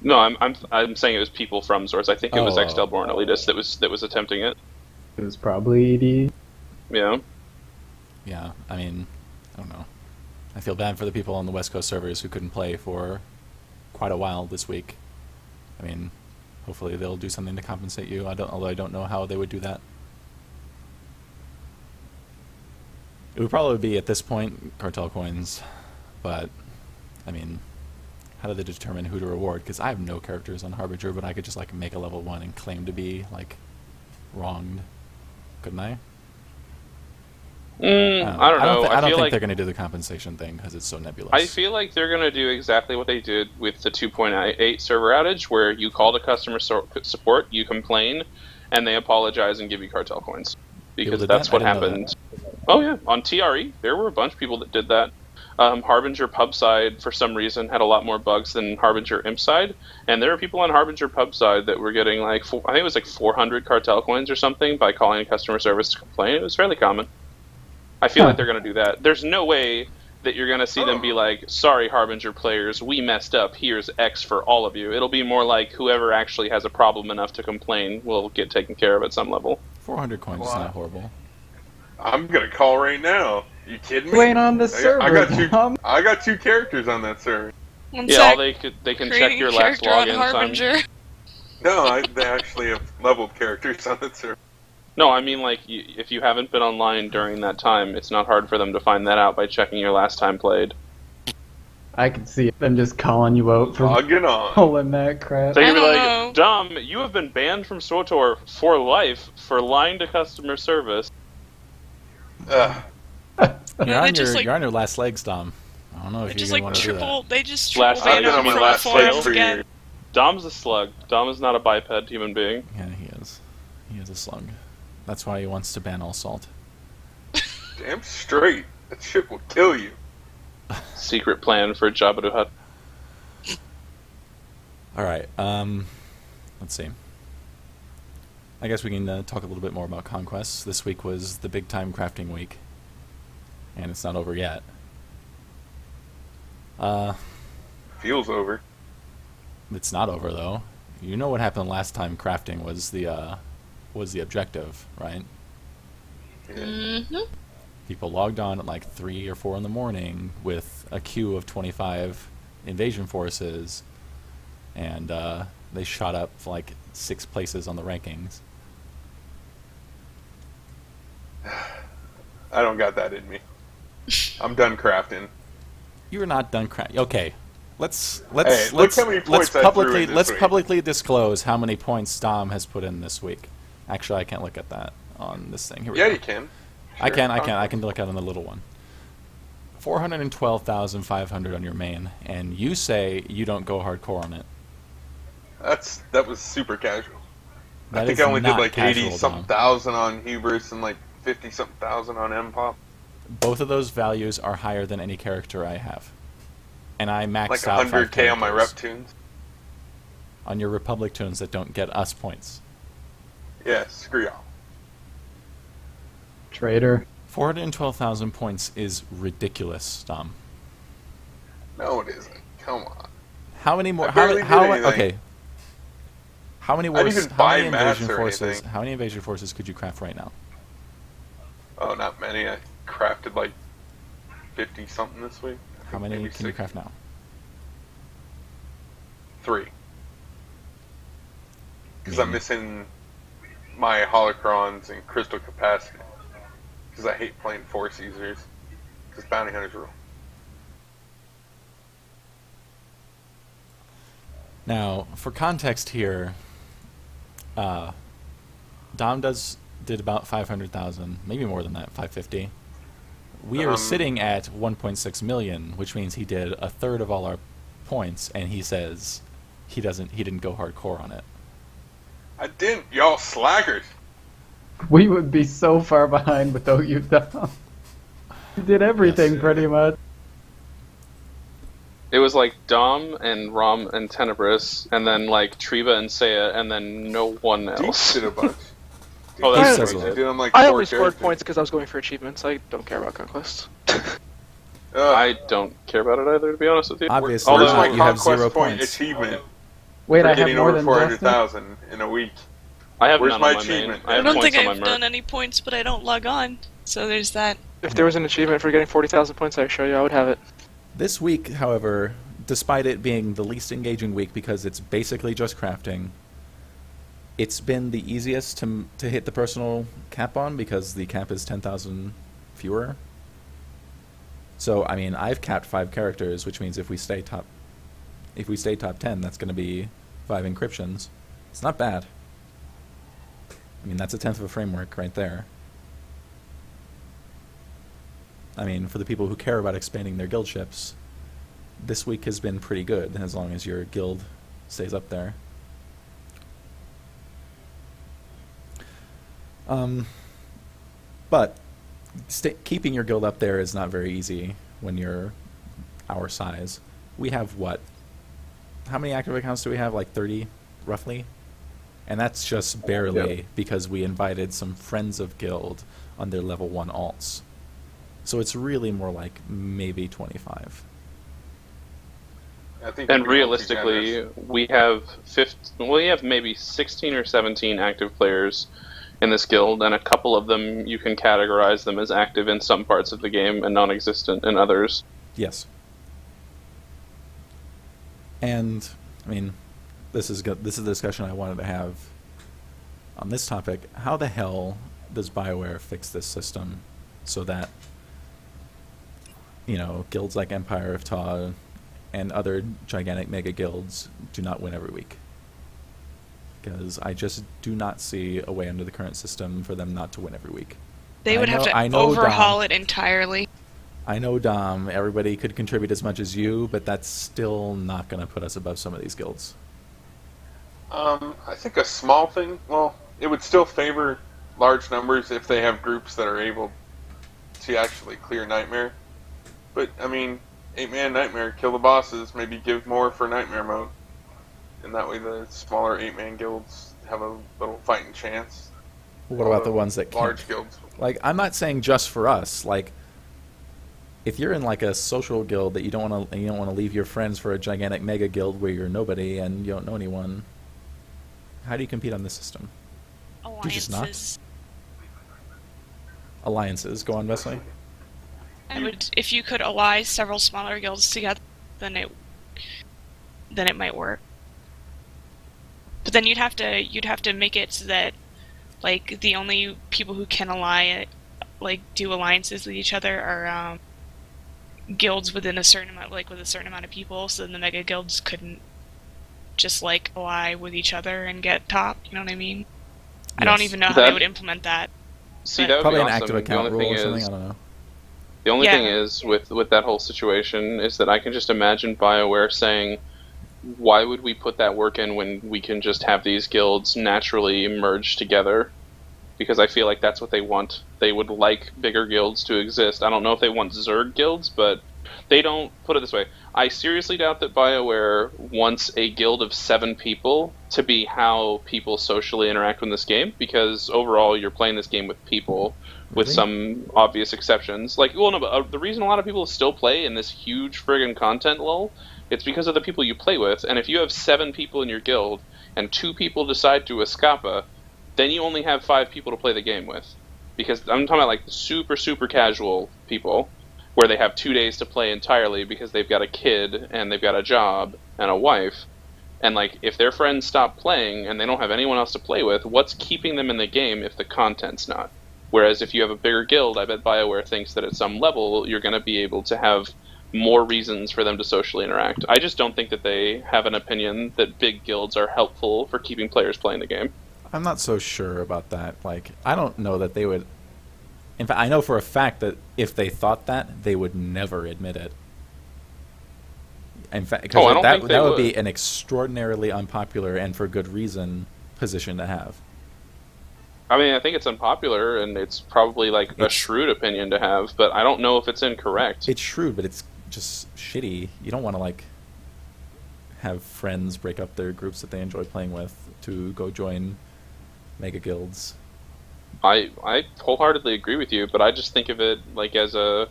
No, I'm saying it was people from Zors. I think it was
Oh.
Extalborn Elitis that was attempting it.
It was probably ED.
Yeah.
Yeah, I mean, I don't know. I feel bad for the people on the West Coast servers who couldn't play for quite a while this week. I mean, hopefully they'll do something to compensate you. Although I don't know how they would do that. It would probably be at this point cartel coins, but I mean, how do they determine who to reward? Because I have no characters on Harbinger, but I could just like make a level 1 and claim to be like wronged, couldn't I?
I don't know.
I don't
feel
think
like
they're going to do the compensation thing because it's so nebulous.
I feel like they're going to do exactly what they did with the 2.8 server outage, where you call to customer support, you complain, and they apologize and give you cartel coins. Because
did
that's
that? I
what
didn't know
happened. Oh yeah, on TRE, there were a bunch of people that did that. Harbinger pub side, for some reason, had a lot more bugs than Harbinger imp side, and there were people on Harbinger pub side that were getting I think it was 400 cartel coins or something by calling customer service to complain. It was fairly common. I feel like they're going to do that. There's no way that you're going to see them be like, sorry, Harbinger players, we messed up. Here's X for all of you. It'll be more like whoever actually has a problem enough to complain will get taken care of at some level.
400 coins is not horrible.
I'm gonna call right now. You kidding me?
You ain't on the server, Dom.
I got 2 characters on that server.
One
Yeah,
sec.
they can check
Creating
your
a
last
character on
login time.
Harbinger.
No, they actually have leveled characters on that server.
No, I mean, if you haven't been online during that time, it's not hard for them to find that out by checking your last time played.
I can see them just calling you out for
Logging on.
pulling that crap.
They're
I
gonna be
don't
like,
know.
Dom, you have been banned from SWTOR for life for lying to customer service.
Ugh.
You're on
just,
you're on your last legs, Dom. I don't know if
They
you're
just
gonna want to do that.
they just
Last
triple
I've been
banned
on
him
my
from
last
the
leg
forums
for
again.
years.
Dom's a slug. Dom is not a biped human being.
Yeah, he is. He is a slug. That's why he wants to ban all salt.
Damn straight. That shit will kill you.
Secret plan for Jabba the Hutt.
All right. Let's see. I guess we can talk a little bit more about conquests. This week was the big time crafting week, and it's not over yet.
Feels over.
It's not over though. You know what happened last time crafting was the objective, right?
Yeah.
Mm-hmm.
People logged on at 3 or 4 in the morning with a queue of 25 invasion forces, and they shot up 6 places on the rankings.
I don't got that in me. I'm done crafting.
You're not done crafting. Okay, let's
Hey, look how many points I threw in this week.
publicly disclose how many points Dom has put in this week. Actually, I can't look at that on this thing. Here we
Yeah,
go.
you can.
I can
Sure.
look at it on the little one. 412,500 on your main, and you say you don't go hardcore on it.
That was super casual.
That
I think
is
I only did
not
80
casual,
something
Dom.
thousand on Hubris and 50 something thousand on M-Pop.
Both of those values are higher than any character I have, and I maxed out
100k on my rep
characters
tunes.
on your Republic tunes that don't get us points.
Yeah, screw y'all.
Traitor.
412,000 points is ridiculous, Dom.
No, it isn't. Come on.
How many more?
I barely did anything.
Okay. How many
I didn't
wars?
even
How
buy
many
mats
invasion
or
forces?
anything.
How many invasion forces could you craft right now?
Oh, not many. I crafted 50 something this week. I
How
think
many
maybe
can you
60.
craft now?
3. Because I'm missing my holocrons and crystal capacity. Because I hate playing 4 Caesars. Because bounty hunters rule.
Now, for context here, Dom did about 500,000, maybe more than that, 550. We are sitting at 1.6 million, which means he did a third of all our points, and he says he didn't go hardcore on it.
I didn't. Y'all slackers.
We would be so far behind without you, Dom. You did everything
Yes.
pretty much.
It was Dom and Rom and Tenebras, and then Triva and Seiya, and then no one
Deep
else.
did a bunch.
Oh,
that's
Deep
says a lot.
did on,
I
4
only scored
characters.
points because I was going for achievements. I don't care about conquest.
I don't care about it either, to be honest with you.
Obviously,
Although
Where's my
you have
conquest
0
point
points.
achievement
Wait,
for
I have
getting
more
over
than
400,000 in a week?
I have
Where's
none
my
on my main.
achievement?
I
I
have
don't
points
think
on
I've
my
done
merc.
any points, but I don't log on. So there's that.
If there was an achievement for getting 40,000 points, I show you, I would have it.
This week, however, despite it being the least engaging week because it's basically just crafting, it's been the easiest to hit the personal cap on because the cap is 10,000 fewer. So, I mean, I've capped 5 characters, which means if we stay top 10, that's going to be 5 encryptions. It's not bad. I mean, that's a tenth of a framework right there. I mean, for the people who care about expanding their guild ships, this week has been pretty good, as long as your guild stays up there. But keeping your guild up there is not very easy when you're our size. We have what? How many active accounts do we have? Like 30, roughly? And that's just barely because we invited some friends of guild on their level 1 alts. So it's really more like maybe 25.
I think
And
we won't be
realistically,
generous.
we have maybe 16 or 17 active players in this guild, and a couple of them you can categorize them as active in some parts of the game and non-existent in others.
Yes. And, I mean, this is a discussion I wanted to have on this topic. How the hell does BioWare fix this system so that, guilds like Empire of Ta and other gigantic mega guilds do not win every week? Because I just do not see a way under the current system for them not to win every week.
They would have to overhaul it entirely.
I know, Dom, everybody could contribute as much as you, but that's still not going to put us above some of these guilds.
I think a small thing, well, it would still favor large numbers if they have groups that are able to actually clear Nightmare. But, 8-man Nightmare, kill the bosses, maybe give more for Nightmare mode. And that way the smaller 8-man guilds have a little fighting chance.
What about the ones that can't?
Large guilds.
Like, I'm not saying just for us. Like, if you're in like a social guild that you don't want to leave your friends for a gigantic mega guild where you're nobody and you don't know anyone, how do you compete on this system? You just not? Alliances. Go on, Beslley.
If you could ally several smaller guilds together, then it might work. But then you'd have to make it so that, like, the only people who can do alliances with each other are guilds within a certain amount, with a certain amount of people. So then the mega guilds couldn't just ally with each other and get top. You know what I mean? Yes. I don't even know how they would implement that.
See, that would
Probably
be
an
awesome.
active account rule or something. I don't know.
The only thing is with that whole situation is that I can just imagine BioWare saying, why would we put that work in when we can just have these guilds naturally merge together? Because I feel like that's what they want. They would like bigger guilds to exist. I don't know if they want Zerg guilds, but they don't. Put it this way. I seriously doubt that BioWare wants a guild of 7 people to be how people socially interact in this game, because overall you're playing this game with people, with some obvious exceptions. The reason a lot of people still play in this huge friggin' content lull, it's because of the people you play with. And if you have 7 people in your guild, and 2 people decide to escapa, then you only have 5 people to play the game with. Because I'm talking about the super, super casual people, where they have 2 days to play entirely because they've got a kid, and they've got a job, and a wife. And if their friends stop playing, and they don't have anyone else to play with, what's keeping them in the game if the content's not? Whereas if you have a bigger guild, I bet BioWare thinks that at some level you're going to be able to have more reasons for them to socially interact. I just don't think that they have an opinion that big guilds are helpful for keeping players playing the game.
I'm not so sure about that. I don't know that they would... In fact, I know for a fact that if they thought that, they would never admit it. In fact, because that would be an extraordinarily unpopular, and for good reason, position to have.
I think it's unpopular, and it's probably a shrewd opinion to have, but I don't know if it's incorrect.
It's shrewd, but it's just shitty. You don't want to have friends break up their groups that they enjoy playing with to go join mega guilds.
I wholeheartedly agree with you, but I just think of it as a...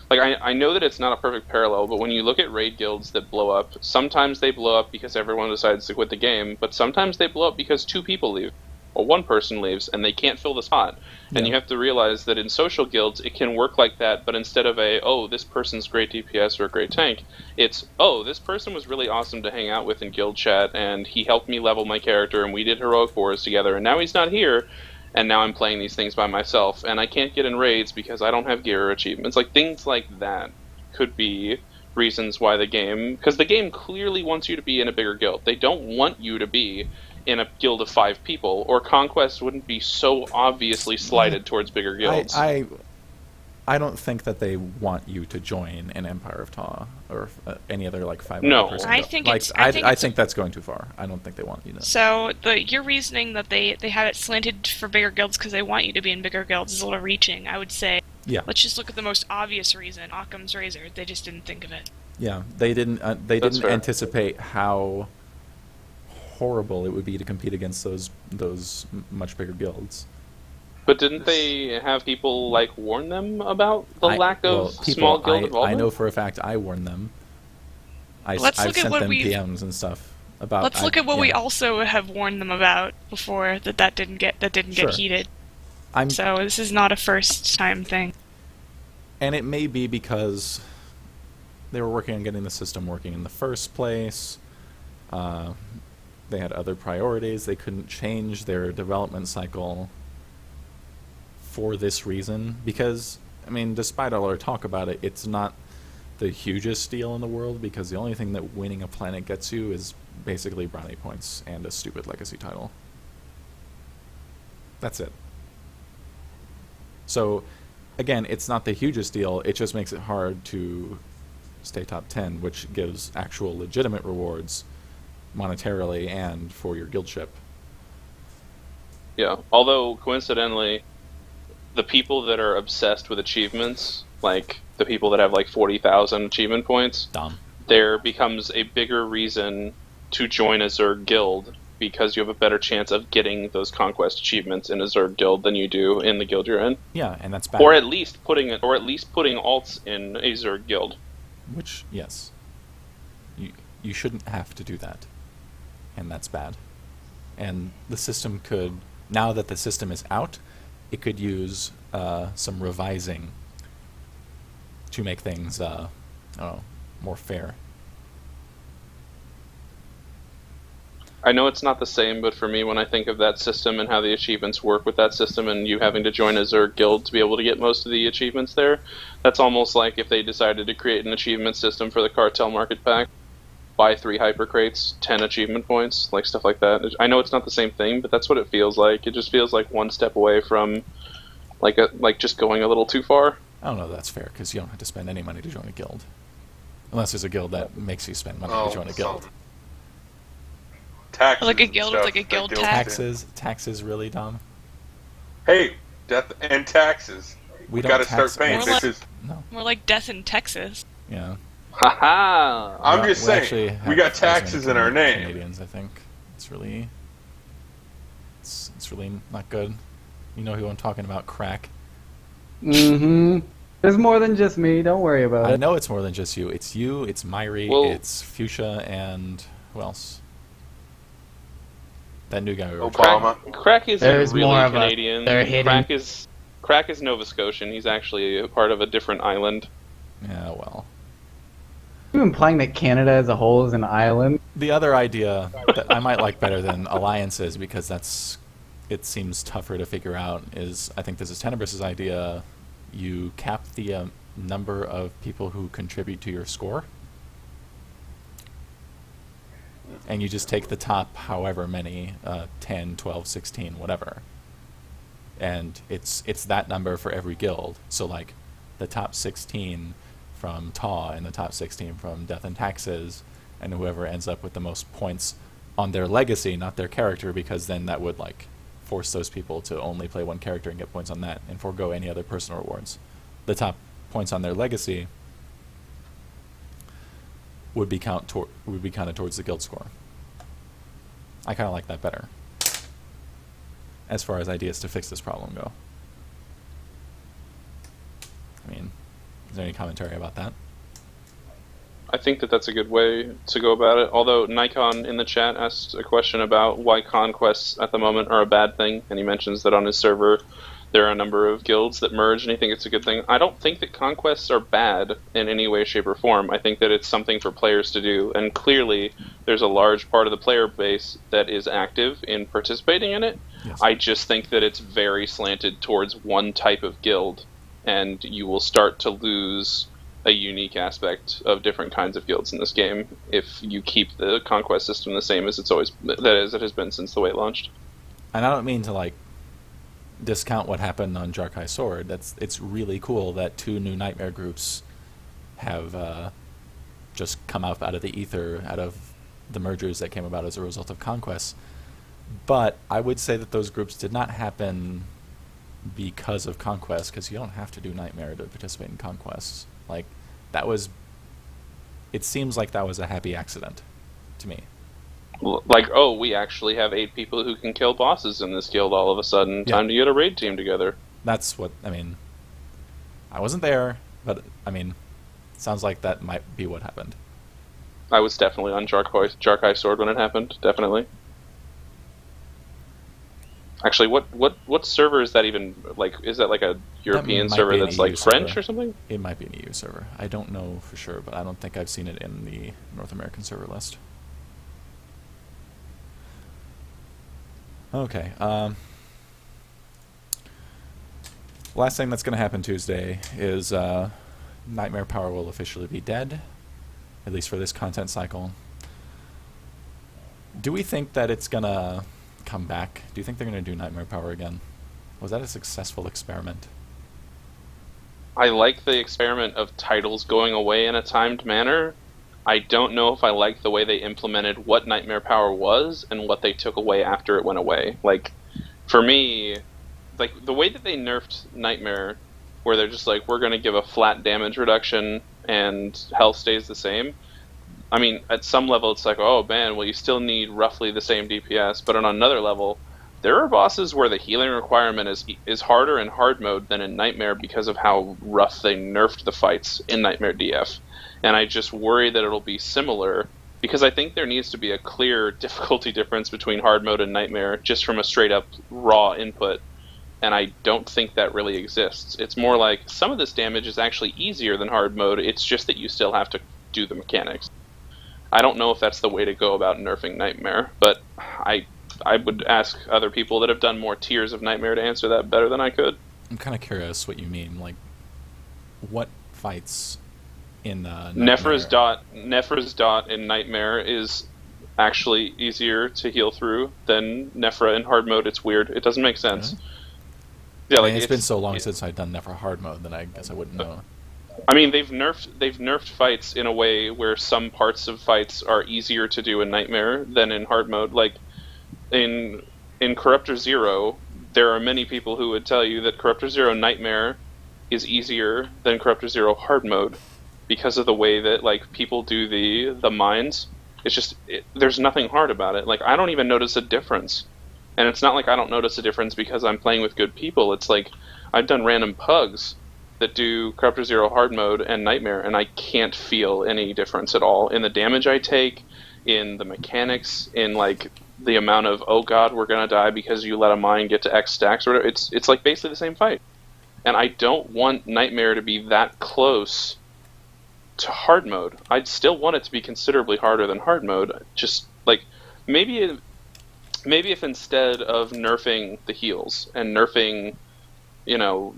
I know that it's not a perfect parallel, but when you look at raid guilds that blow up, sometimes they blow up because everyone decides to quit the game, but sometimes they blow up because 2 people leave. Or 1 person leaves, and they can't fill the spot. And you have to realize that in social guilds, it can work like that, but instead of this person's great DPS or a great tank, it's, this person was really awesome to hang out with in guild chat, and he helped me level my character, and we did heroic wars together, and now he's not here, and now I'm playing these things by myself, and I can't get in raids because I don't have gear or achievements. Things like that could be reasons why the game... Because the game clearly wants you to be in a bigger guild. They don't want you to be in a guild of 5 people, or Conquest wouldn't be so obviously slighted towards bigger guilds.
I I don't think that they want you to join an Empire of Ta or any other like 500
No.
person.
I think
like,
it's- I think it's-
think that's going too far. I don't think they want you to.
So your reasoning that they have it slanted for bigger guilds because they want you to be in bigger guilds is a little reaching. I would say.
Yeah.
Let's just look at the most obvious reason, Occam's razor. They just didn't think of it.
Yeah, they didn't. They
That's
didn't
fair.
anticipate how horrible it would be to compete against those much bigger guilds.
But didn't they have people like warn them about the lack of
people,
small guild
I
involvement?
know for a fact I warned them. I've
Let's look at
sent
what
them
we've-
PMs and stuff about.
Let's look at what we
yeah.
also have warned them about before that didn't get
Sure.
heated.
I'm
So this is not a first time thing.
And it may be because they were working on getting the system working in the first place. They had other priorities. They couldn't change their development cycle for this reason. Because, I mean, despite all our talk about it, it's not the hugest deal in the world, because the only thing that winning a planet gets you is basically brownie points and a stupid legacy title. That's it. So, again, it's not the hugest deal. It just makes it hard to stay top 10, which gives actual legitimate rewards monetarily and for your guildship.
Yeah, although coincidentally, the people that are obsessed with achievements, like the people that have like 40,000 achievement points,
Dumb.
there becomes a bigger reason to join a Zerg guild, because you have a better chance of getting those conquest achievements in a Zerg guild than you do in the guild you're in.
Yeah, and that's bad.
Or at least putting alts in a Zerg guild.
Which, yes. You shouldn't have to do that. And that's bad. And the system could, now that the system is out, it could use some revising to make things more fair.
I know it's not the same, but for me, when I think of that system and how the achievements work with that system, and you having to join a Zerg guild to be able to get most of the achievements there, that's almost like if they decided to create an achievement system for the cartel market pack, buy 3 hyper crates, 10 achievement points, like stuff like that. I know it's not the same thing, but that's what it feels like. It just feels like one step away from like just going a little too far.
I don't know if that's fair, because you don't have to spend any money to join a guild. Unless there's a guild that makes you spend money to join a guild.
Taxes
Like a
and
guild-
stuff
like a
that
guild
guilds
tax?
do.
Taxes really dumb.
Hey, death and taxes. We
don't
got to start
tax
paying.
More
This
like-
is.
No.
More like death in Texas.
Yeah.
Haha!
I'm
We
just
actually
saying.
have
We got
as many
taxes in our name.
Canadians, I think. It's really not good. You know who I'm talking about, Krak.
Mm-hmm. There's more than just me. Don't worry about
I
it.
know it's more than just you. It's you, it's Myri,
Well-
it's Fuchsia, and who else? That new guy we were
Obama.
Krak isn't
There's
really
more of a-
Canadian.
they're hidden.
Krak is Nova Scotian. He's actually a part of a different island.
Yeah, well.
You implying that Canada as a whole is an island?
The other idea that I might like better than alliances, because it seems tougher to figure out, is, I think this is Tenebras' idea, you cap the number of people who contribute to your score. And you just take the top however many, 10, 12, 16, whatever. And it's that number for every guild. So like the top 16 from TAW and the top 16 from Death and Taxes, and whoever ends up with the most points on their legacy, not their character, because then that would like force those people to only play one character and get points on that and forego any other personal rewards. The top points on their legacy would be counted towards the guild score. I kind of like that better, as far as ideas to fix this problem go. I mean, is there any commentary about that?
I think that that's a good way to go about it. Although Nikon in the chat asked a question about why conquests at the moment are a bad thing, and he mentions that on his server there are a number of guilds that merge, and he thinks it's a good thing. I don't think that conquests are bad in any way, shape, or form. I think that it's something for players to do, and clearly there's a large part of the player base that is active in participating in it.
Yes.
I just think that it's very slanted towards one type of guild, and you will start to lose a unique aspect of different kinds of guilds in this game if you keep the conquest system the same as it has been since the way it launched.
And I don't mean to like discount what happened on Jarkai Sword. It's really cool that 2 new Nightmare groups have just come out of the ether, out of the mergers that came about as a result of conquest. But I would say that those groups did not happen because of conquest, because you don't have to do Nightmare to participate in conquests. Like, that was... It seems like that was a happy accident to me.
Like, oh, we actually have 8 people who can kill bosses in this guild all of a sudden.
Yeah.
Time to get a raid team together.
That's what... I mean... I wasn't there, but, I mean... Sounds like that might be what happened.
I was definitely on Jarkai Sword when it happened. Definitely. Actually, what server is that even, like, is that like a European
might
server
be an
that's
EU
like French
server.
or something?
It might be an EU server. I don't know for sure, but I don't think I've seen it in the North American server list. Okay. Last thing that's going to happen Tuesday is Nightmare Power will officially be dead, at least for this content cycle. Do we think that it's going to come back? Do you think they're going to do Nightmare Power again? Was that a successful experiment?
I like the experiment of titles going away in a timed manner. I don't know if I like the way they implemented what Nightmare Power was and what they took away after it went away. Like, for me, like, the way that they nerfed Nightmare, where they're just like, we're going to give a flat damage reduction and health stays the same. I mean, at some level it's like, oh man, well, you still need roughly the same DPS, but on another level, there are bosses where the healing requirement is harder in hard mode than in Nightmare because of how rough they nerfed the fights in Nightmare DF. And I just worry that it'll be similar, because I think there needs to be a clear difficulty difference between hard mode and Nightmare just from a straight up raw input. And I don't think that really exists. It's more like some of this damage is actually easier than hard mode, it's just that you still have to do the mechanics. I don't know if that's the way to go about nerfing Nightmare, but I would ask other people that have done more tiers of Nightmare to answer that better than I could.
I'm kind of curious what you mean. Like, what fights in Nightmare?
Nephra's dot in Nightmare is actually easier to heal through than Nephra in hard mode. It's weird. It doesn't make sense. Yeah,
I mean, it's been so long since I've done Nephra hard mode that I guess I wouldn't know.
I mean, they've nerfed fights in a way where some parts of fights are easier to do in Nightmare than in hard mode. Like in Corruptor Zero, there are many people who would tell you that Corruptor Zero Nightmare is easier than Corruptor Zero hard mode because of the way that, like, people do the mines. It's just there's nothing hard about it. Like, I don't even notice a difference. And it's not like I don't notice a difference because I'm playing with good people. It's like I've done random pugs that do Corruptor Zero hard mode and Nightmare, and I can't feel any difference at all in the damage I take, in the mechanics, in like the amount of, oh god, we're gonna die because you let a mine get to X stacks or whatever. It's like basically the same fight. And I don't want Nightmare to be that close to hard mode. I'd still want it to be considerably harder than hard mode. Just like maybe if instead of nerfing the heals and nerfing, you know,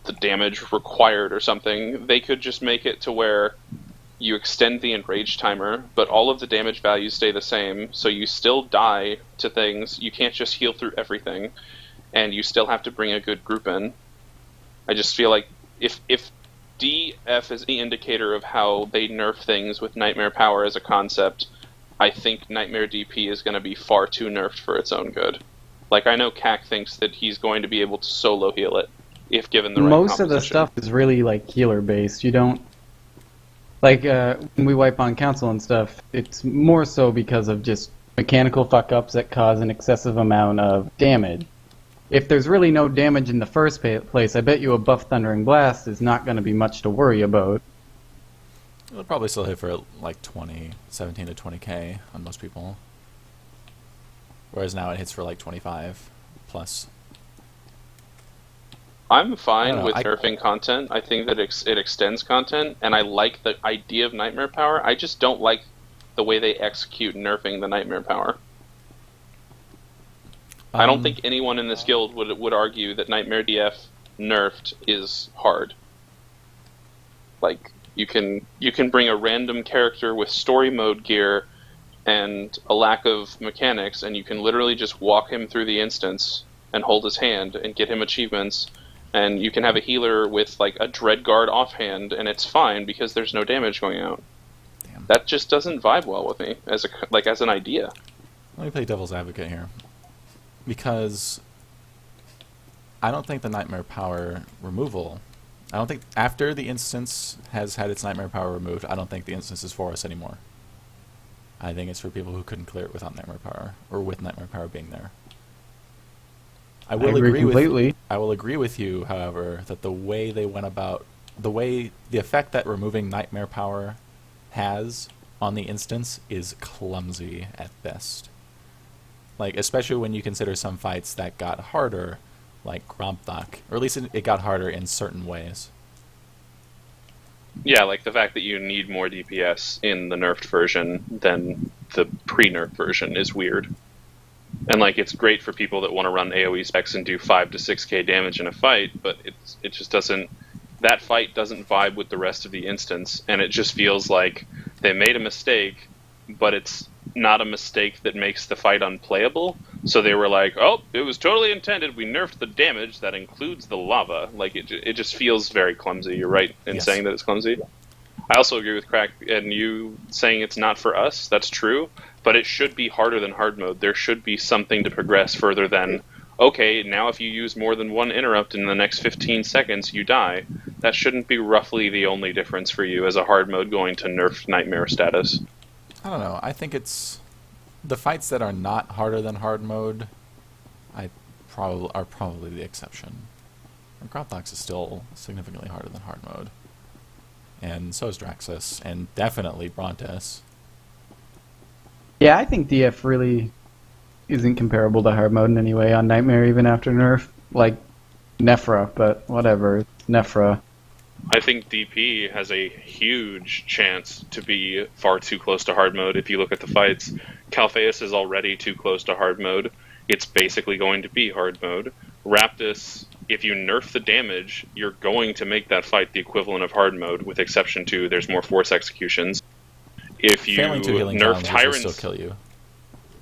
the damage required or something, they could just make it to where you extend the enrage timer, but all of the damage values stay the same, so you still die to things. You can't just heal through everything, and you still have to bring a good group in. I just feel like if DF is the indicator of how they nerf things with Nightmare Power as a concept, I think Nightmare DP is going to be far too nerfed for its own good. Like, I know Krak thinks that he's going to be able to solo heal it if given the right
Most of the
composition.
stuff is really like healer based. You don't like when we wipe on council and stuff. It's more so because of just mechanical fuck ups that cause an excessive amount of damage. If there's really no damage in the first place, I bet you a buff Thundering Blast is not going to be much to worry about.
It'll probably still hit for like 17 to 20k on most people. Whereas now it hits for like 25 plus.
I'm fine
know,
with nerfing content. I think that it extends content, and I like the idea of Nightmare Power. I just don't like the way they execute nerfing the Nightmare Power. I don't think anyone in this guild would argue that Nightmare DF nerfed is hard. Like, you can bring a random character with story mode gear and a lack of mechanics, and you can literally just walk him through the instance and hold his hand and get him achievements. And you can have a healer with like a Dreadguard offhand, and it's fine because there's no damage going out.
Damn.
That just doesn't vibe well with me as an idea.
Let me play devil's advocate here, because I don't think the nightmare power removal. I don't think after the instance has had its nightmare power removed, I don't think the instance is for us anymore. I think it's for people who couldn't clear it without nightmare power, or with nightmare power being there. I will
agree completely.
I will agree with you, however, that the way they went about the effect that removing nightmare power has on the instance is clumsy at best. Like, especially when you consider some fights that got harder, like Grompthok, or at least it got harder in certain ways.
Yeah, like the fact that you need more DPS in the nerfed version than the pre-nerf version is weird. And like, it's great for people that want to run AoE specs and do 5 to 6k damage in a fight, but it just doesn't. That fight doesn't vibe with the rest of the instance, and it just feels like they made a mistake, but it's not a mistake that makes the fight unplayable. So they were like, "Oh, it was totally intended. We nerfed the damage that includes the lava." Like it just feels very clumsy. You're right in
Yes.
saying that it's clumsy. I also agree with Krak and you saying it's not for us. That's true, but it should be harder than hard mode. There should be something to progress further than, okay, now if you use more than one interrupt in the next 15 seconds, you die. That shouldn't be roughly the only difference for you as a hard mode going to nerfed nightmare status.
I don't know. I think it's the fights that are not harder than hard mode. Are probably the exception. Grompthok is still significantly harder than hard mode, and so is Draxus, and definitely Brontes.
Yeah, I think DF really isn't comparable to hard mode in any way on Nightmare, even after nerf. Like Nephra, but whatever. It's Nephra.
I think DP has a huge chance to be far too close to hard mode if you look at the fights. Calpheus is already too close to hard mode. It's basically going to be hard mode. Raptus, if you nerf the damage, you're going to make that fight the equivalent of hard mode, with exception to there's more force executions. If you
Failing 2 healing
nerf
challenges
Tyrants...
will still kill you.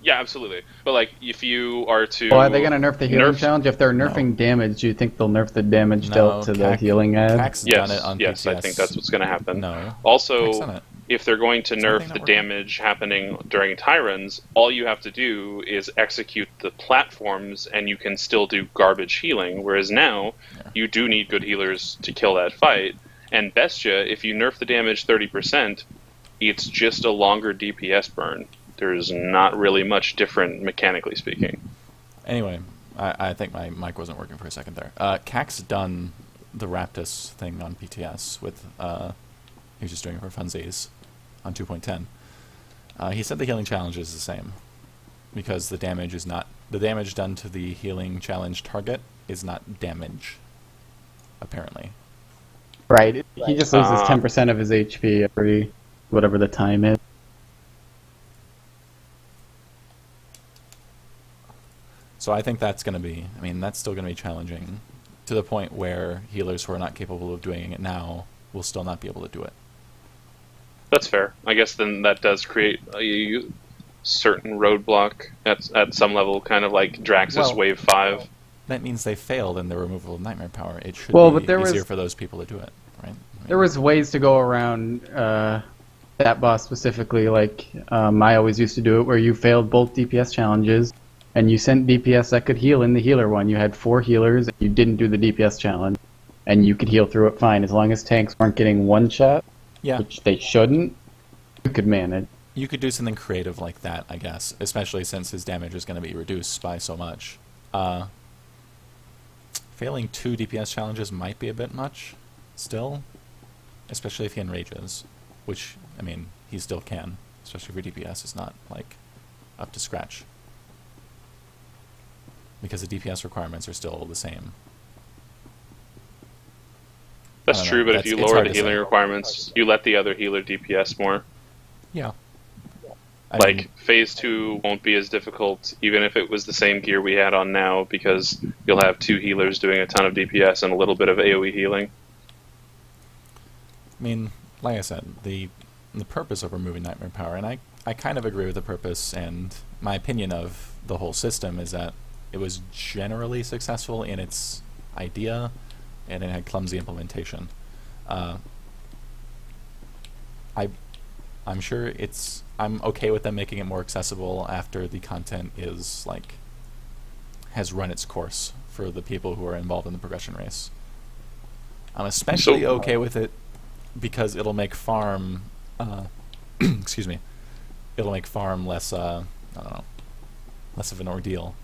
Yeah, absolutely. But like, if you are to...
Well, are they going to nerf the healing
nerf-
challenge? If they're nerfing damage, do you think they'll nerf the damage dealt to the
Krak-
healing ad?
Krak's
Yes,
done it on
yes,
PTS.
I think that's what's going to happen.
No. Krak's done
Also,
it.
if they're going to
Is there
nerf
anything
the
not working?
damage happening during Tyrants, all you have to do is execute the platforms and you can still do garbage healing, whereas now, you do need good healers to kill that fight. And Bestia, if you nerf the damage 30%, it's just a longer DPS burn. There's not really much different mechanically speaking.
Anyway, I think my mic wasn't working for a second there. Kak's done the Raptus thing on PTS with, he was just doing it for funsies on 2.10. He said the healing challenge is the same, because the damage done to the healing challenge target is not damage, apparently.
Right. He just loses 10% of his HP every whatever the time is.
So I think that's going to be, that's still going to be challenging, to the point where healers who are not capable of doing it now will still not be able to do it.
That's fair. I guess then that does create a certain roadblock at some level, kind of like Draxus
Well,
Wave 5.
That means they failed in the removal of nightmare power. It should
But
be
there
easier
was-
for those people to do it, right?
There was ways to go around that boss specifically. Like I always used to do it, where you failed both DPS challenges, and you sent DPS that could heal in the healer one. You had 4 healers, and you didn't do the DPS challenge, and you could heal through it fine as long as tanks weren't getting one shot,
Yeah,
which they shouldn't. You could manage.
you could do something creative like that, I guess, especially since his damage is going to be reduced by so much. Failing 2 DPS challenges might be a bit much, still, especially if he enrages, which, he still can, especially if your DPS is not, up to scratch. Because the DPS requirements are still the same.
That's
I don't
true,
know.
but if you
It's
lower
hard
the
to
healing
say.
requirements, you let the other healer DPS more.
Yeah.
Phase 2 won't be as difficult, even if it was the same gear we had on now, because you'll have 2 healers doing a ton of DPS and a little bit of AoE healing.
Like I said, the purpose of removing nightmare power, and I kind of agree with the purpose, and my opinion of the whole system is that it was generally successful in its idea, and it had clumsy implementation. I'm sure I'm okay with them making it more accessible after the content is has run its course for the people who are involved in the progression race. I'm especially okay with it because it'll make farm excuse me, it'll make farm less I don't know, less of an ordeal.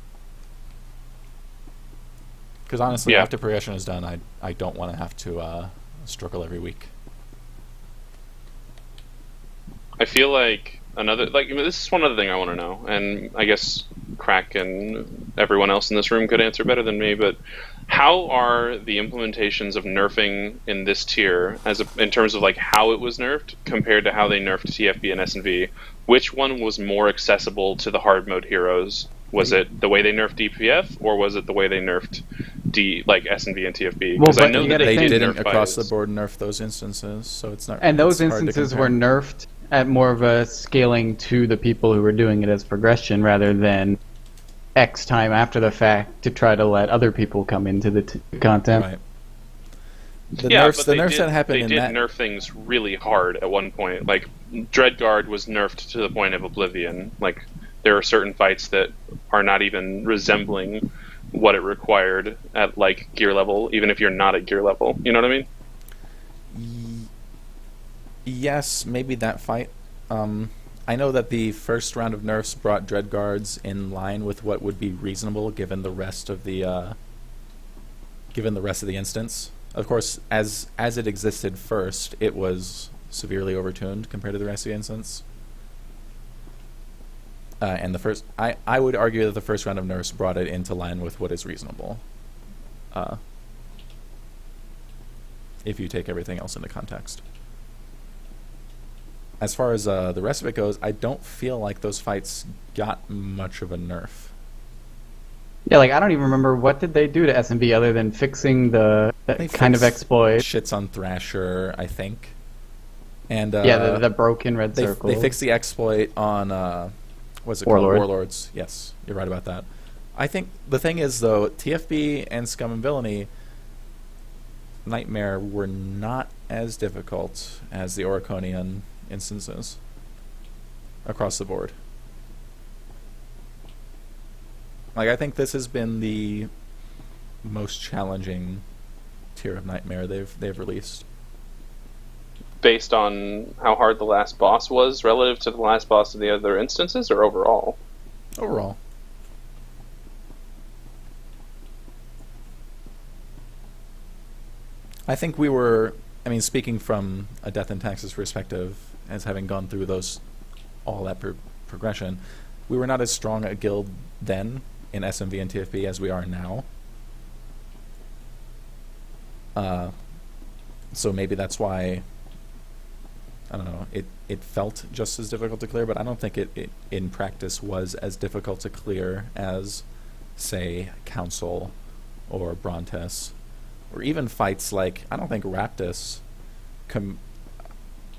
Because honestly, after progression is done, I don't want to have to struggle every week.
I feel like this is one other thing I want to know, and I guess Krak and everyone else in this room could answer better than me, but how are the implementations of nerfing in this tier, in terms of how it was nerfed, compared to how they nerfed TFB and SNV? Which one was more accessible to the hard mode heroes? Was it the way they nerfed DPF, or was it the way they nerfed SNV and TFB? Because I know that
they
did
didn't
nerf
across the
fighters.
board nerf those instances, so it's not.
And those
it's hard to
instances were
compare.
nerfed at more of a scaling to the people who were doing it as progression rather than X time after the fact to try to let other people come into the content.
Right. The
Yeah,
nerfs,
but
the
they
nerfs
did,
that happened
they
in
did
that.
nerf things really hard at one point. Dreadguard was nerfed to the point of oblivion. There are certain fights that are not even resembling what it required at gear level, even if you're not at gear level. You know what I mean?
Yes, maybe that fight. I know that the first round of nerfs brought Dreadguards in line with what would be reasonable given the rest of the instance. Of course, as it existed first, it was severely overtuned compared to the rest of the instance. And I would argue that the first round of nerfs brought it into line with what is reasonable. If you take everything else into context. As far as the rest of it goes, I don't feel like those fights got much of a nerf.
Yeah, I don't even remember what did they do to SMB other than fixing the kind of exploit.
Shits on Thrasher, I think. And
the broken red circle.
They fixed the exploit on what's it
Warlord.
called? Warlords. Yes, you're right about that. I think the thing is though, TFB and Scum and Villainy Nightmare were not as difficult as the Oriconian instances across the board. I think this has been the most challenging tier of Nightmare they've released.
Based on how hard the last boss was relative to the last boss of the other instances, or overall?
Overall. I think we were, speaking from a Death and Taxes perspective, as having gone through all that progression, we were not as strong a guild then in SMV and TFB as we are now. So maybe that's why, I don't know, it felt just as difficult to clear, but I don't think it in practice was as difficult to clear as, say, Council or Brontes, or even fights I don't think Raptus,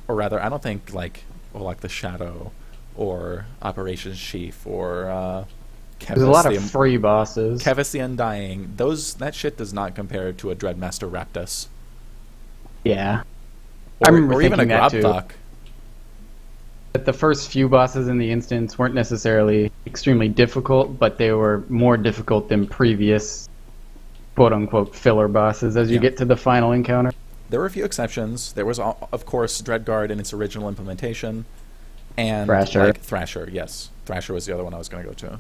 or rather, I don't think the Shadow or Operations Chief or
There's a lot of free bosses.
Kevis the Undying. That shit does not compare to a Dreadmaster Raptus.
Yeah. I remember
or even a
thinking that too.
Grobthok.
But the first few bosses in the instance weren't necessarily extremely difficult, but they were more difficult than previous quote-unquote filler bosses as you get to the final encounter.
There were a few exceptions. There was, of course, Dreadguard in its original implementation. And
Thrasher.
Thrasher, yes. Thrasher was the other one I was going to go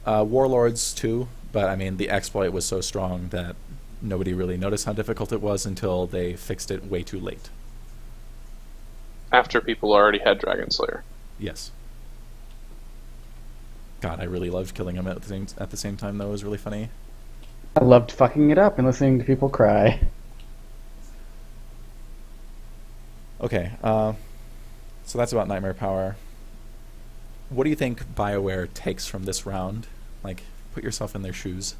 to. Warlords, too. But, the exploit was so strong that nobody really noticed how difficult it was until they fixed it way too late.
After people already had Dragon Slayer.
Yes. God, I really loved killing him at the same time, though. It was really funny.
I loved fucking it up and listening to people cry.
Okay, so that's about Nightmare Power. What do you think BioWare takes from this round? Put yourself in their shoes.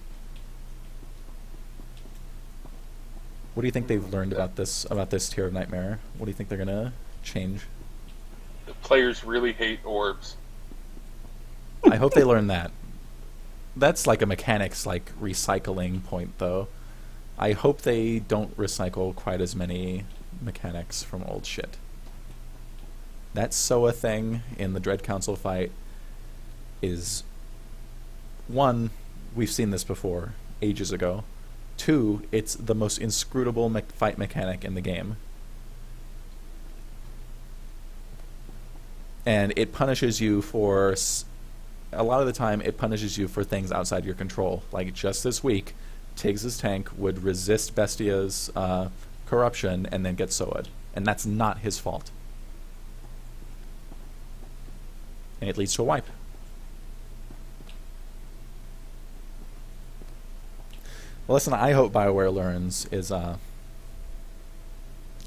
What do you think they've learned about this tier of Nightmare? What do you think they're gonna change?
The players really hate orbs.
I hope they learn that. that's like a mechanics like recycling point though. I hope they don't recycle quite as many mechanics from old shit. That SOA thing in the Dread Council fight is, one, we've seen this before, ages ago. Two, it's the most inscrutable fight mechanic in the game. And it punishes you for... a lot of the time, it punishes you for things outside your control. Like, just this week, Tiggs' tank would resist Bestia's corruption and then get SOA'd. And that's not his fault. And it leads to a wipe. The lesson I hope BioWare learns is... I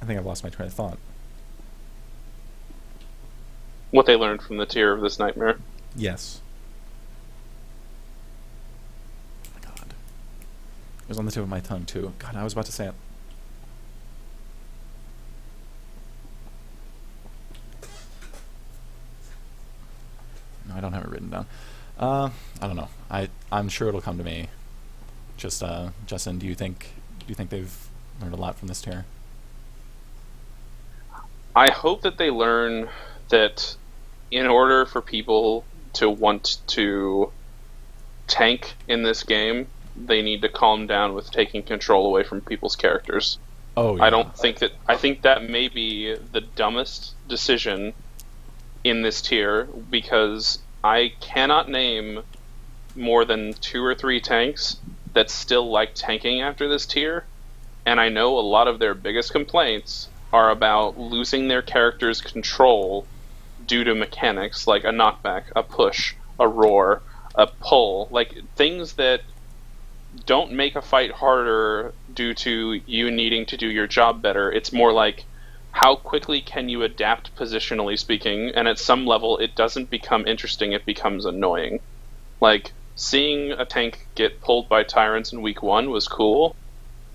think I've lost my train of thought.
What they learned from the tier of this nightmare.
Yes. Oh my god. It was on the tip of my tongue, too. God, I was about to say it. No, I don't have it written down. I don't know. I'm sure it'll come to me. Just, Justin, do you think they've learned a lot from this tier?
I hope that they learn that in order for people to want to tank in this game, they need to calm down with taking control away from people's characters.
Oh, yeah.
I think that may be the dumbest decision in this tier, because I cannot name more than 2 or 3 tanks that still like tanking after this tier, and I know a lot of their biggest complaints are about losing their character's control due to mechanics like a knockback, a push, a roar, a pull, like things that don't make a fight harder due to you needing to do your job better. It's more like, how quickly can you adapt positionally speaking, and at some level it doesn't become interesting, it becomes annoying. Like, seeing a tank get pulled by tyrants in week 1 was cool.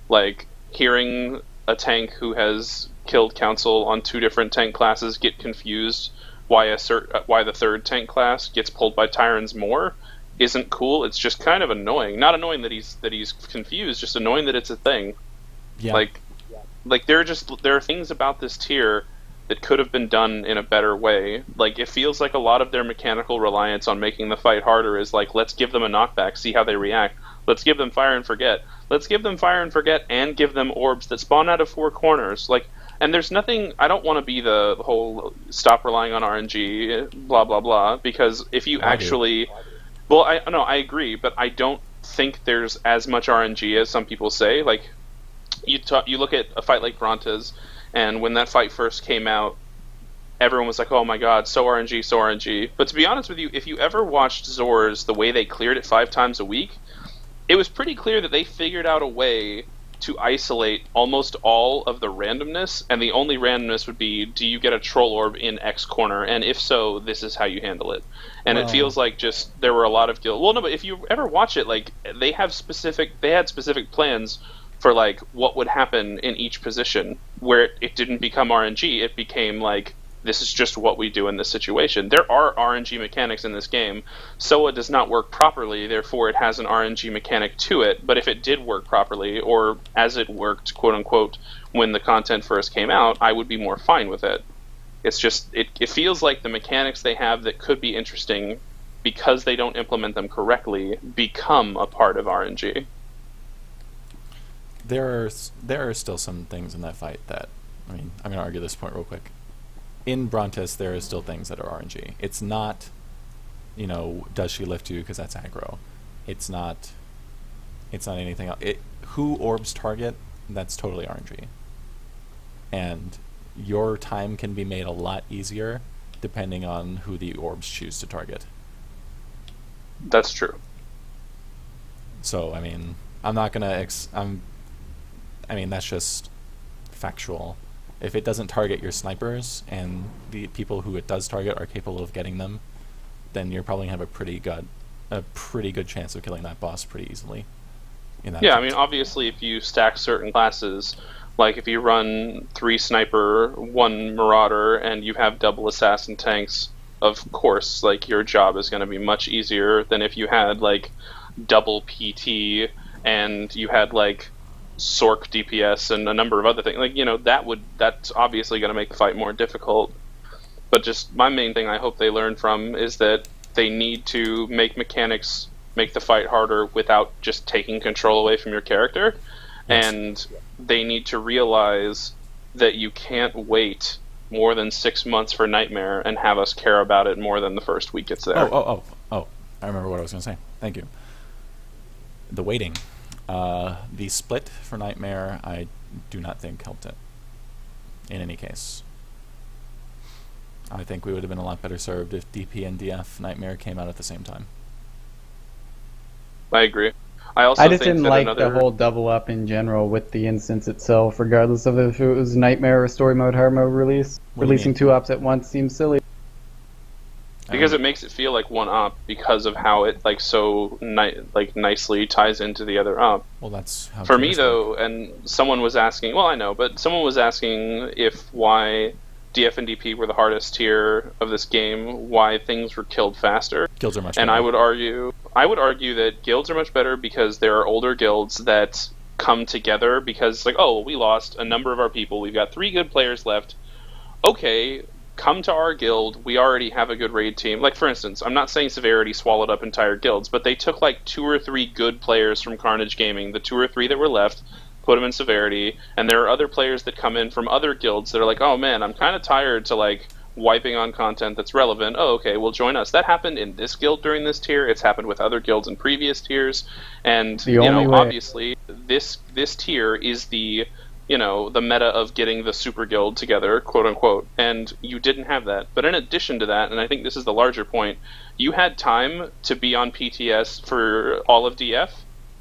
Like, hearing a tank who has killed council on 2 different tank classes get confused why the 3rd tank class gets pulled by tyrants more isn't cool. It's just kind of annoying. Not annoying that he's confused, just annoying that it's a thing.
Yeah.
Like there are things about this tier that could have been done in a better way. Like, it feels like a lot of their mechanical reliance on making the fight harder is like, let's give them a knockback, see how they react. Let's give them fire and forget. Let's give them fire and forget and give them orbs that spawn out of 4 corners. Like, and there's nothing... I don't want to be the whole stop relying on RNG, blah, blah, blah, because if you actually... Well, I agree, but I don't think there's as much RNG as some people say. Like, you look at a fight like Brontes, and when that fight first came out, everyone was like, oh my god, so RNG, so RNG. But to be honest with you, if you ever watched Zors the way they cleared it 5 times a week, it was pretty clear that they figured out a way to isolate almost all of the randomness, and the only randomness would be, do you get a troll orb in X corner, and if so, this is how you handle it. And It feels like just there were a lot of guild. Well, no, but if you ever watch it, like, they had specific plans for like what would happen in each position, where it didn't become RNG. It became like, this is just what we do in this situation. There are RNG mechanics in this game. SOA does not work properly, therefore it has an RNG mechanic to it, but if it did work properly, or as it worked, quote-unquote, when the content first came out, I would be more fine with it. It's just, it feels like the mechanics they have that could be interesting, because they don't implement them correctly, become a part of RNG.
There are still some things in that fight that... I mean, I'm going to argue this point real quick. In Brontes, there are still things that are RNG. It's not, does she lift you because that's aggro. It's not anything else. Who orbs target, that's totally RNG. And your time can be made a lot easier depending on who the orbs choose to target.
That's true.
So, I mean, I'm not going to... that's just factual. If it doesn't target your snipers, and the people who it does target are capable of getting them, then you're probably going to have a pretty good chance of killing that boss pretty easily.
Yeah, I mean, obviously, if you stack certain classes, like if you run 3 sniper, 1 marauder, and you have double assassin tanks, of course, like, your job is going to be much easier than if you had, like, double PT and you had like Sork DPS and a number of other things, like, that's obviously going to make the fight more difficult. But just my main thing I hope they learn from is that they need to make mechanics make the fight harder without just taking control away from your character.
Yes.
And they need to realize that you can't wait more than 6 months for Nightmare and have us care about it more than the first week it's there.
Oh. I remember what I was going to say. Thank you. The waiting. The split for Nightmare, I do not think helped it. In any case. I think we would have been a lot better served if DP and DF Nightmare came out at the same time.
I agree. I also
I just
think
didn't
that
like
another...
the whole double up in general with the instance itself, regardless of if it was Nightmare or Story Mode Hard Mode release.
What do you
Releasing
mean?
2 ops at once seems silly.
Because it makes it feel like one op because of how it like nicely ties into the other op.
Well, that's how
For me
tiers
though,
work.
and someone was asking, well I know, but someone was asking if why DF and DP were the hardest tier of this game, why things were killed faster.
Guilds are much
And
better.
I would argue that guilds are much better because there are older guilds that come together because like, oh, we lost a number of our people, we've got 3 good players left. Okay, come to our guild, we already have a good raid team. Like, for instance, I'm not saying Severity swallowed up entire guilds, but they took like 2 or 3 good players from Carnage Gaming, the 2 or 3 that were left, put them in Severity, and there are other players that come in from other guilds that are like, oh man, I'm kind of tired to like wiping on content that's relevant. Oh, okay, well join us. That happened in this guild during this tier, it's happened with other guilds in previous tiers, and
The only way.
obviously this tier is the the meta of getting the super guild together, quote unquote, and you didn't have that. But in addition to that, and I think this is the larger point, you had time to be on PTS for all of DF,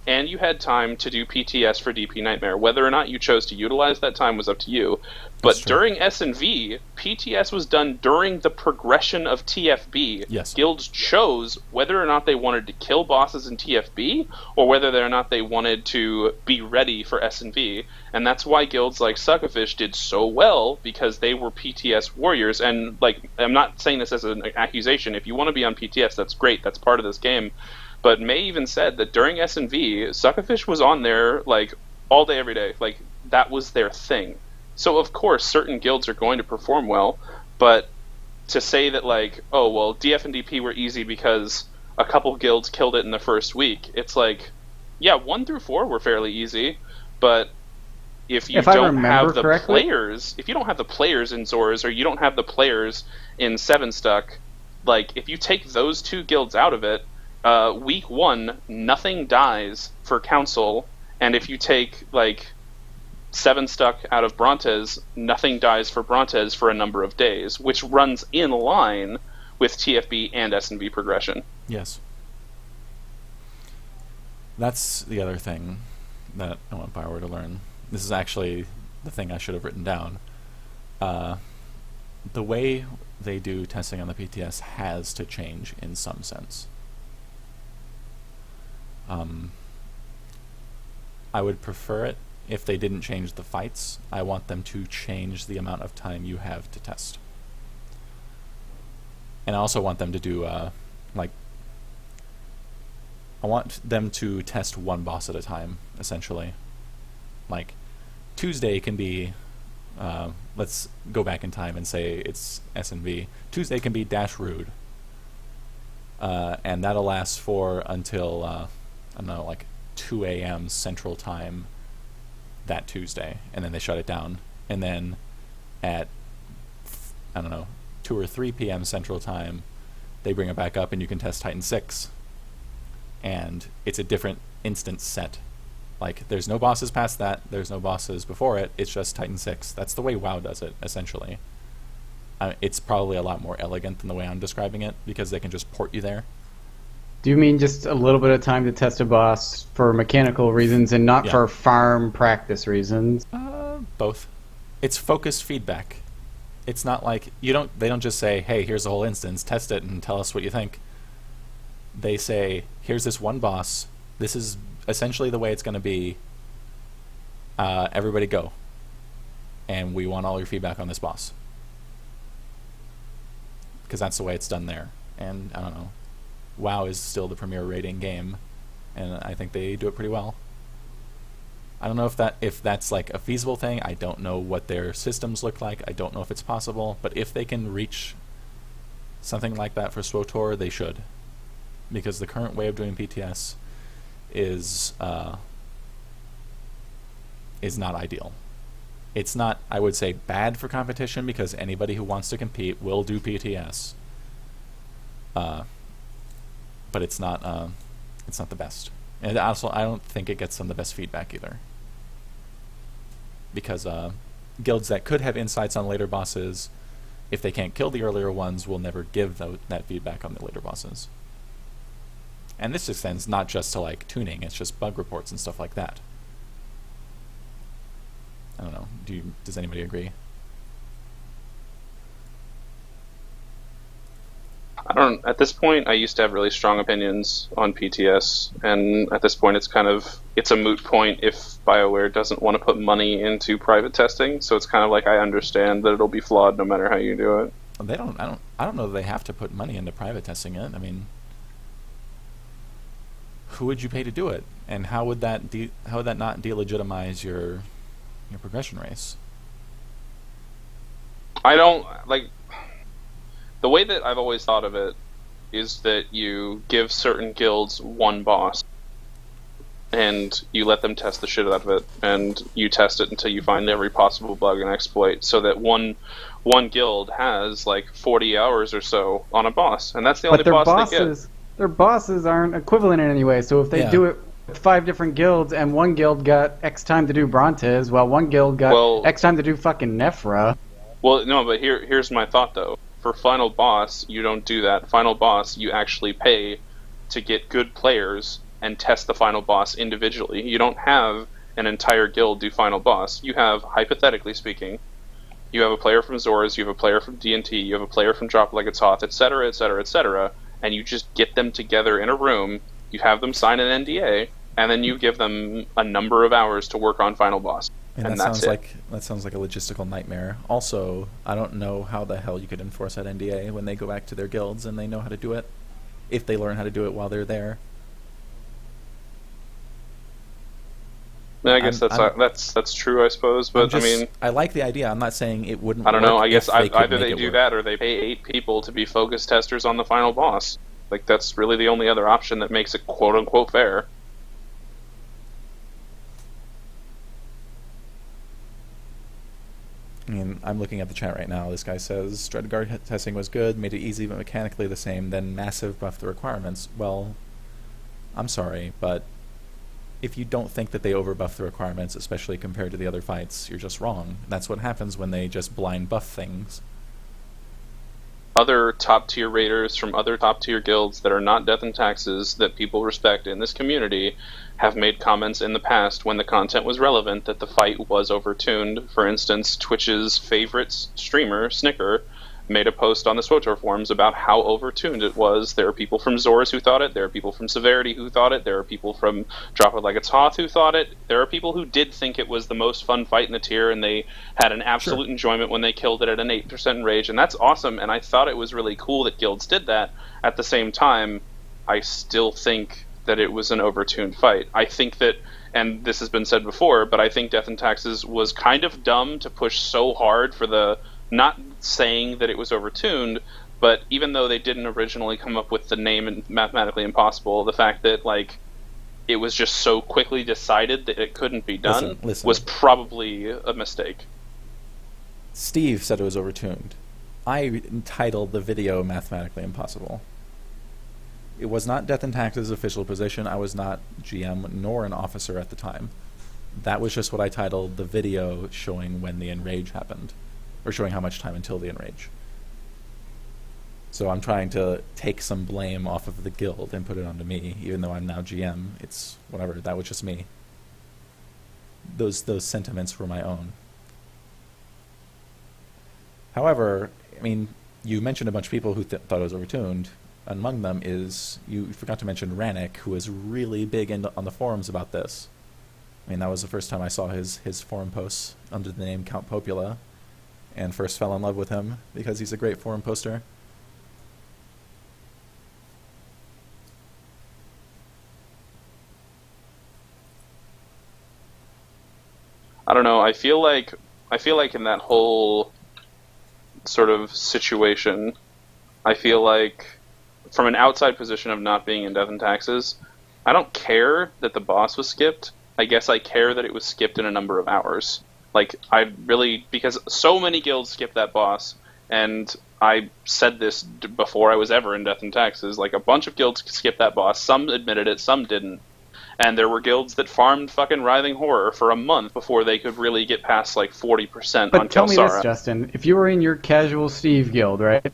and you had time to do PTS for DP Nightmare. Whether or not you chose to utilize that time was up to you. But
That's true.
during S&V, PTS was done during the progression of TFB.
Yes.
Guilds chose whether or not they wanted to kill bosses in TFB, or whether or not they wanted to be ready for S&V. And that's why guilds like Suckerfish did so well, because they were PTS warriors. And like, I'm not saying this as an accusation. If you want to be on PTS, that's great. That's part of this game. But May even said that during S&V, Suckerfish was on there like all day, every day. Like, that was their thing. So of course, certain guilds are going to perform well, but to say that like, oh well, DF and DP were easy because a couple guilds killed it in the first week, it's like, yeah, 1 through 4 were fairly easy, but if you
If I
don't have
remember
the
correctly-
players, if you don't have the players in Zors, or you don't have the players in 7 Stuck, like if you take those 2 guilds out of it, week 1, nothing dies for Council, and if you take like 7 Stuck out of Brontes, nothing dies for Brontes for a number of days, which runs in line with TFB and S&V progression.
Yes. That's the other thing that I want Bioware to learn. This is actually the thing I should have written down. The way they do testing on the PTS has to change in some sense. I would prefer it if they didn't change the fights. I want them to change the amount of time you have to test. And I also want them to do, I want them to test 1 boss at a time, essentially. Like, Tuesday can be, let's go back in time and say it's S&V. Tuesday can be Dash Rude. And that'll last for until, I don't know, like 2 a.m. Central Time that Tuesday, and then they shut it down. And then at, I don't know, 2 or 3 p.m. Central Time, they bring it back up and you can test Titan 6. And it's a different instance set. Like, there's no bosses past that, there's no bosses before it, it's just Titan 6. That's the way WoW does it, essentially. It's probably a lot more elegant than the way I'm describing it, because they can just port you there.
Do you mean just a little bit of time to test a boss for mechanical reasons and not
Yeah.
for farm practice reasons?
Both. It's focused feedback. It's not like they don't just say, hey, here's the whole instance, test it and tell us what you think. They say, here's this one boss, this is essentially the way it's going to be, everybody go. And we want all your feedback on this boss. Because that's the way it's done there. And, I don't know, WoW is still the premier rating game, and I think they do it pretty well. I don't know if that's like a feasible thing. I don't know what their systems look like. I don't know if it's possible, but if they can reach something like that for SWTOR, they should, because the current way of doing PTS is not ideal. It's not, I would say, bad for competition, because anybody who wants to compete will do PTS. But it's not the best. And also, I don't think it gets them the best feedback either. Because guilds that could have insights on later bosses, if they can't kill the earlier ones, will never give that feedback on the later bosses. And this extends not just to like tuning, it's just bug reports and stuff like that. I don't know. Does anybody agree?
At this point, I used to have really strong opinions on PTS, and at this point it's a moot point if BioWare doesn't want to put money into private testing, so it's kind of like I understand that it'll be flawed no matter how you do it.
I don't know that they have to put money into private testing it. I mean, who would you pay to do it? And how would that not delegitimize your progression race?
I don't like the way that I've always thought of it is that you give certain guilds one boss and you let them test the shit out of it, and you test it until you find every possible bug and exploit, so that one guild has like 40 hours or so on a boss, and that's the only boss they get.
Their bosses aren't equivalent in any way, so if they do it with 5 different guilds, and one guild got X time to do Brontes, while one guild got X time to do fucking Nephra.
Well, no, but here's my thought, though. For Final Boss, you don't do that. Final Boss, you actually pay to get good players and test the Final Boss individually. You don't have an entire guild do Final Boss. You have, hypothetically speaking, you have a player from Zors, you have a player from D&T, you have a player from Drop Like It's Hoth, etc., etc., etc., and you just get them together in a room, you have them sign an NDA, and then you give them a number of hours to work on Final Boss. And
that
that's
sounds like a logistical nightmare. Also, I don't know how the hell you could enforce that NDA when they go back to their guilds and they know how to do it, if they learn how to do it while they're there.
I guess that's true, I suppose. But
I like the idea. I'm not saying it wouldn't.
I don't know. I guess either
they
do that or they pay 8 people to be focus testers on the Final Boss. Like, that's really the only other option that makes it quote unquote fair.
I mean, I'm looking at the chat right now. This guy says Dreadguard testing was good, made it easy but mechanically the same, then massive buff the requirements. Well, I'm sorry, but if you don't think that they overbuff the requirements, especially compared to the other fights, you're just wrong. That's what happens when they just blind buff things.
Other top-tier raiders from other top-tier guilds that are not Death and Taxes that people respect in this community have made comments in the past when the content was relevant that the fight was overtuned. For instance, Twitch's favorite streamer, Snicker, made a post on the SWTOR forums about how overtuned it was. There are people from Zors who thought it, there are people from Severity who thought it, there are people from Drop It Like It's Hoth who thought it, there are people who did think it was the most fun fight in the tier, and they had an absolute enjoyment when they killed it at an 8% rage, and that's awesome, and I thought it was really cool that guilds did that. At the same time, I still think that it was an overtuned fight. I think that, and this has been said before, but I think Death and Taxes was kind of dumb to push so hard for the, not saying that it was overtuned, but even though they didn't originally come up with the name Mathematically Impossible, the fact that like it was just so quickly decided that it couldn't be done was probably a mistake.
Steve said it was overtuned. I entitled the video Mathematically Impossible. It was not Death and Taxes' official position. I was not GM nor an officer at the time. That was just what I titled the video showing when the enrage happened, or showing how much time until the enrage. So I'm trying to take some blame off of the guild and put it onto me, even though I'm now GM. It's whatever. That was just me. Those sentiments were my own. However, I mean, you mentioned a bunch of people who thought it was overtuned. Among them is, you forgot to mention Rannick, who is really big on the forums about this. I mean, that was the first time I saw his forum posts under the name Count Popula, and first fell in love with him because he's a great forum poster.
don't know. I feel like in that whole sort of situation, I feel like from an outside position of not being in Death and Taxes, I don't care that the boss was skipped. I guess I care that it was skipped in a number of hours. Like, I really, because so many guilds skipped that boss, and I said this before I was ever in Death and Taxes, like, a bunch of guilds skipped that boss. Some admitted it, some didn't. And there were guilds that farmed fucking Writhing Horror for a month before they could really get past, like, 40%
But
on
tell me
Kelsara.
this, Justin. If you were in your casual Steve guild, right,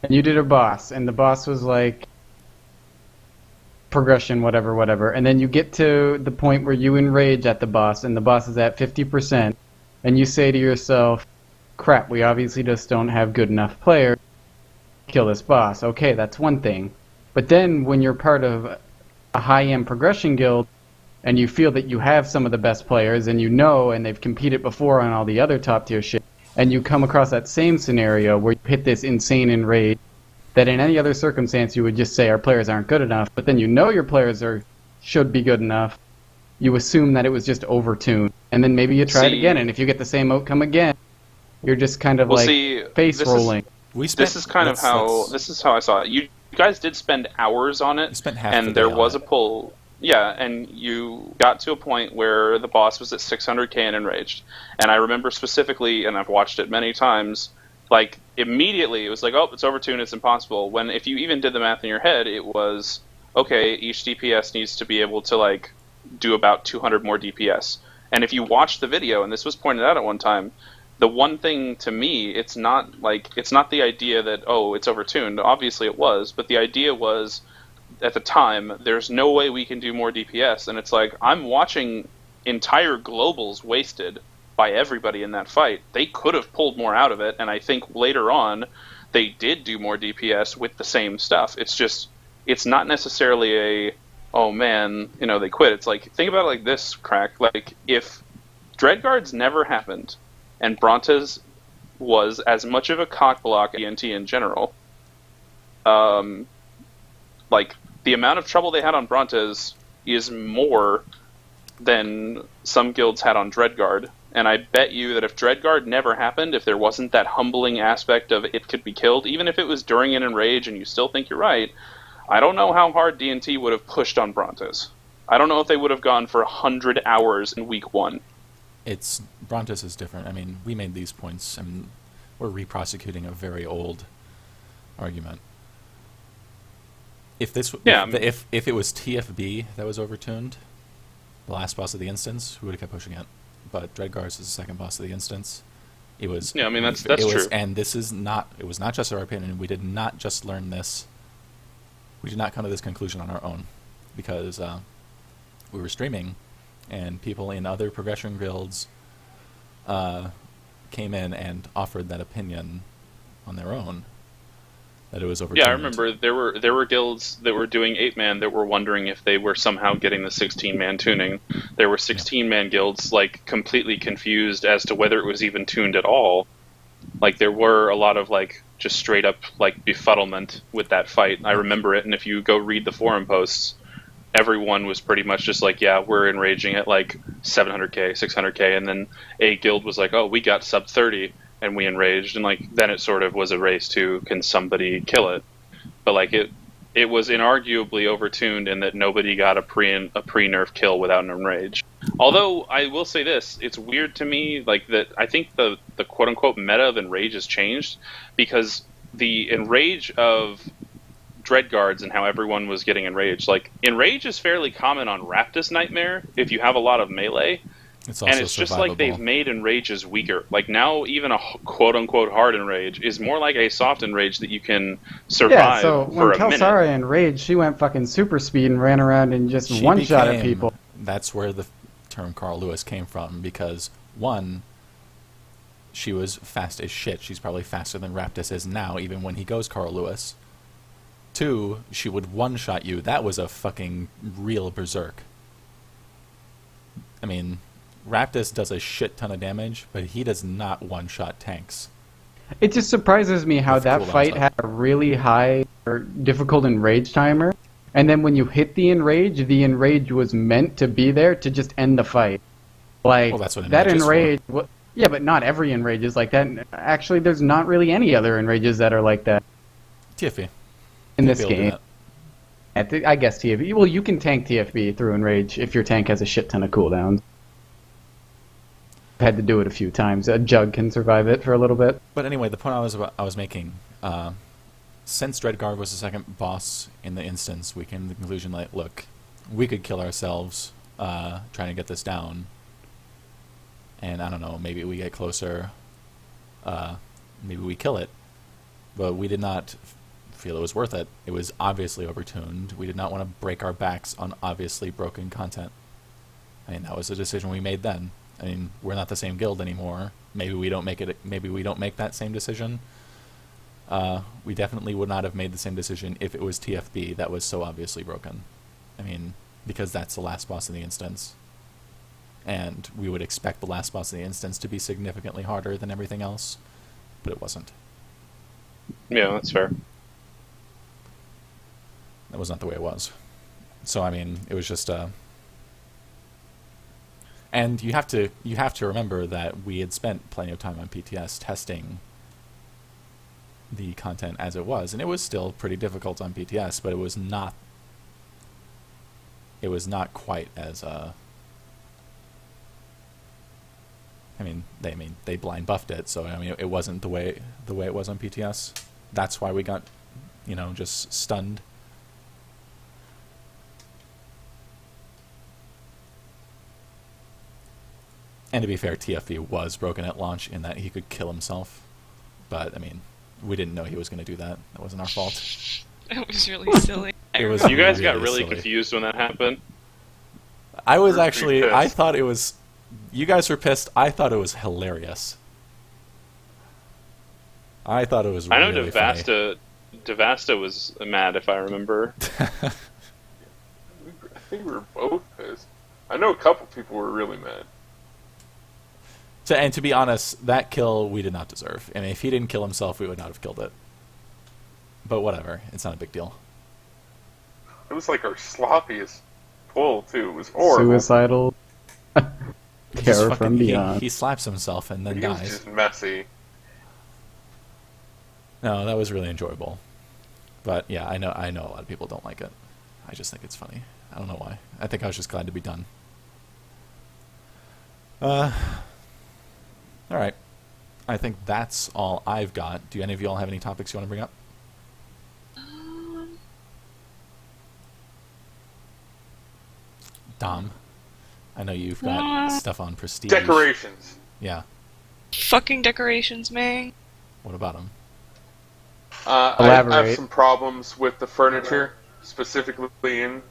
and you did a boss, and the boss was like progression, whatever, and then you get to the point where you enrage at the boss, and the boss is at 50%, and you say to yourself, crap, we obviously just don't have good enough players to kill this boss. Okay, that's one thing. But then when you're part of a high-end progression guild, and you feel that you have some of the best players, and you know, and they've competed before on all the other top-tier shit, and you come across that same scenario where you hit this insane enrage that in any other circumstance you would just say our players aren't good enough, but then you know your players should be good enough, you assume that it was just overtuned, and then maybe you try it again, and if you get the same outcome again, you're just kind of face rolling.
This is how I saw it. You guys did spend hours on it, and there was a pull. Yeah, and you got to a point where the boss was at 600k and enraged. And I remember specifically, and I've watched it many times, like, immediately it was like, oh, it's overtuned, it's impossible. When if you even did the math in your head, it was, okay, each DPS needs to be able to, like, do about 200 more DPS. And if you watch the video, and this was pointed out at one time, the one thing to me, it's not the idea that, oh, it's overtuned. Obviously it was, but the idea was, at the time, there's no way we can do more DPS, and it's like, I'm watching entire globals wasted by everybody in that fight. They could have pulled more out of it, and I think later on, they did do more DPS with the same stuff. It's just, it's not necessarily a, oh man, they quit. It's like, think about it like this, Krak. Like, if Dreadguards never happened, and Brontes was as much of a cockblock as ENT in general, like, the amount of trouble they had on Brontes is more than some guilds had on Dreadguard. And I bet you that if Dreadguard never happened, if there wasn't that humbling aspect of it could be killed, even if it was during an enrage and you still think you're right, I don't know how hard D&T would have pushed on Brontes. I don't know if they would have gone for 100 hours in week 1.
Brontes is different. I mean, we made these points, and we're re-prosecuting a very old argument. If if it was TFB that was overtuned, the last boss of the instance, we would have kept pushing it. But Dreadguards is the second boss of the instance. It was.
Yeah, I mean that's true.
And this is not. It was not just our opinion. We did not just learn this. We did not come to this conclusion on our own, because we were streaming, and people in other progression guilds came in and offered that opinion on their own. That it was overturned.
Yeah, I remember there were guilds that were doing 8-man that were wondering if they were somehow getting the 16-man tuning. There were 16-man guilds, like, completely confused as to whether it was even tuned at all. Like, there were a lot of, like, just straight up, like, befuddlement with that fight. I remember it, and if you go read the forum posts, everyone was pretty much just like, yeah, we're enraging at, like, 700k, 600k, and then a guild was like, oh, we got sub 30. And we enraged, and, like, then it sort of was a race to, can somebody kill it? But, like, it was inarguably overtuned in that nobody got a pre-nerf kill without an enrage. Although, I will say this, it's weird to me, like, that I think the quote-unquote meta of enrage has changed, because the enrage of Dreadguards and how everyone was getting enraged, like, enrage is fairly common on Raptus Nightmare if you have a lot of melee. It's just like they've made enrages weaker. Like, now even a quote-unquote hard enrage is more like a soft enrage that you can survive for a minute.
Yeah, so when Kelsara enraged, she went fucking super speed and ran around and just one-shot at people.
That's where the term Carl Lewis came from, because, one, she was fast as shit. She's probably faster than Raptus is now, even when he goes Carl Lewis. Two, she would one-shot you. That was a fucking real berserk. I mean, Raptus does a shit ton of damage, but he does not one-shot tanks.
It just surprises me how that fight had a really high or difficult enrage timer, and then when you hit the enrage was meant to be there to just end the fight. Like,
Well, that's what
that
Enrage is for.
Enrage... Yeah, but not every Enrage is like that. Actually, there's not really any other Enrages that are like that
TFB.
in this
TFB will do
game.
that.
I guess TFB... Well, you can tank TFB through Enrage if your tank has a shit ton of cooldowns. I've had to do it a few times. A Jug can survive it for a little bit.
But anyway, the point I was making, since Dreadguard was the second boss in the instance, we came to the conclusion like, look, we could kill ourselves trying to get this down. And I don't know, maybe we get closer, maybe we kill it. But we did not feel it was worth it. It was obviously overtuned. We did not want to break our backs on obviously broken content. I mean, that was a decision we made then. I mean, we're not the same guild anymore. Maybe we don't make it. Maybe we don't make that same decision. We definitely would not have made the same decision if it was TFB that was so obviously broken. I mean, because that's the last boss in the instance. And we would expect the last boss in the instance to be significantly harder than everything else, but it wasn't.
Yeah, that's fair.
That was not the way it was. So I mean, it was just and you have to remember that we had spent plenty of time on PTS testing the content as it was, and it was still pretty difficult on PTS, but it was not quite as they blind buffed it, so I mean it wasn't the way it was on PTS. That's why we got, just stunned. And to be fair, TFB was broken at launch in that he could kill himself, but I mean, we didn't know he was going to do that. That wasn't our fault.
It was really silly.
It was
You guys got really
silly.
confused when that happened.
I was
We're
actually.
pretty
I
pissed.
thought it was. You guys were pissed. I thought it was hilarious. I thought it was.
I know
really funny.
Devasta was mad, if I remember.
I think we were both pissed. I know a couple people were really mad.
And to be honest, that kill we did not deserve. I mean, if he didn't kill himself, we would not have killed it. But whatever, it's not a big deal.
It was like our sloppiest pull too. It was horrible.
Suicidal.
He just
Terror from
fucking-
beyond.
He slaps himself and then
He was
dies.
just messy.
No, that was really enjoyable. But yeah, I know a lot of people don't like it. I just think it's funny. I don't know why. I think I was just glad to be done. Alright. I think that's all I've got. Do any of you all have any topics you want to bring up? Dom, I know you've got stuff on Prestige.
Decorations.
Yeah.
Fucking decorations, man.
What about them?
I
Elaborate.
have some problems with the furniture, specifically in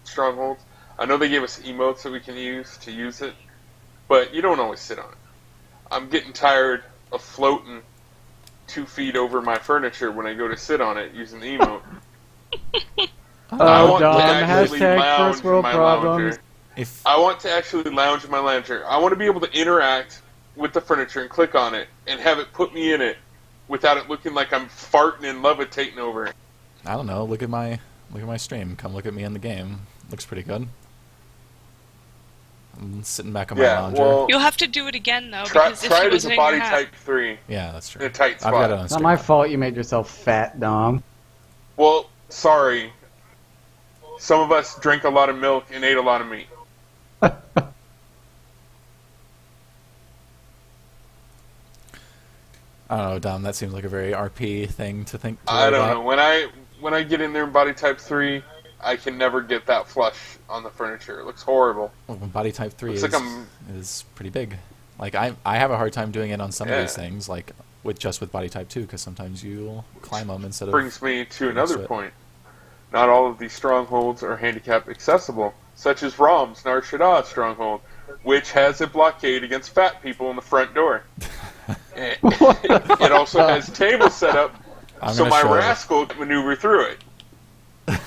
Strongholds. I know they gave us emotes that we can use to use it, but you don't always sit on it. I'm getting tired of floating 2 feet over my furniture when I go to sit on it using the emote. I
Oh,
want to
Dom,
actually
hashtag
lounge
first
in
world
my
problems.
lounger.
If
I want to actually lounge in my lounger. I want to be able to interact with the furniture and click on it and have it put me in it without it looking like I'm farting and levitating over it.
I don't know, look at my stream. Come look at me in the game. Looks pretty good. I'm sitting back on my
Yeah,
lounger.
well,
You'll have to do it again though,
try
because if
it
it
as
wasn't
a
in your
body
hat,
type 3
Yeah, that's
in
true.
a tight
I've
spot.
got it on
It's not
stream.
my fault you made yourself fat, Dom.
Well, sorry. Some of us drank a lot of milk and ate a lot of meat.
I don't know, Dom, that seems like a very RP thing to think. To
I
worry
don't
about.
know. When I get in there in body type 3, I can never get that flush on the furniture. It looks horrible.
Well, body type 3
Looks like I'm-
is pretty big. Like, I have a hard time doing it on some of these
Yeah.
things, like with body type 2, because sometimes you'll climb them instead of...
Brings me to another
Sweat.
point. Not all of these strongholds are handicap accessible, such as Rom's Nar Shaddaa stronghold, which has a blockade against fat people in the front door. It also has tables set up
I'm
so
gonna
my
show-
rascal can maneuver through it.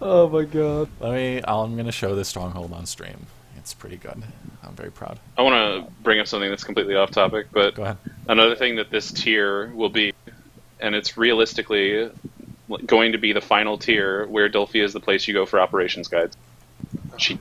Oh my god.
I'm going to show this stronghold on stream. It's pretty good. I'm very proud.
I want to bring up something that's completely off topic, but
Go ahead.
another thing that this tier will be, and it's realistically going to be the final tier, where Dulphia is the place you go for operations guides.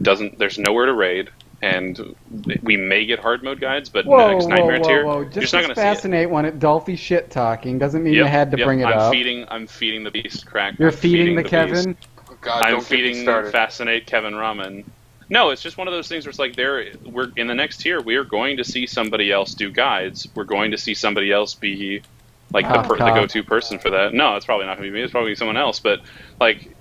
There's nowhere to raid. and we may get hard mode guides, but next Nightmare tier, you're
Just
just not going to see it.
fascinate when it Dolphy shit talking doesn't mean you had to bring it
I'm
up.
I'm feeding the beast, Krak.
You're
I'm
feeding the
beast.
Kevin?
Oh, God,
I'm
don't get me
feeding
started.
Fascinate Kevin Ramen. No, it's just one of those things where it's like we're in the next tier. We are going to see somebody else do guides. We're going to see somebody else be like the go-to person for that. No, it's probably not going to be me. It's probably someone else. But like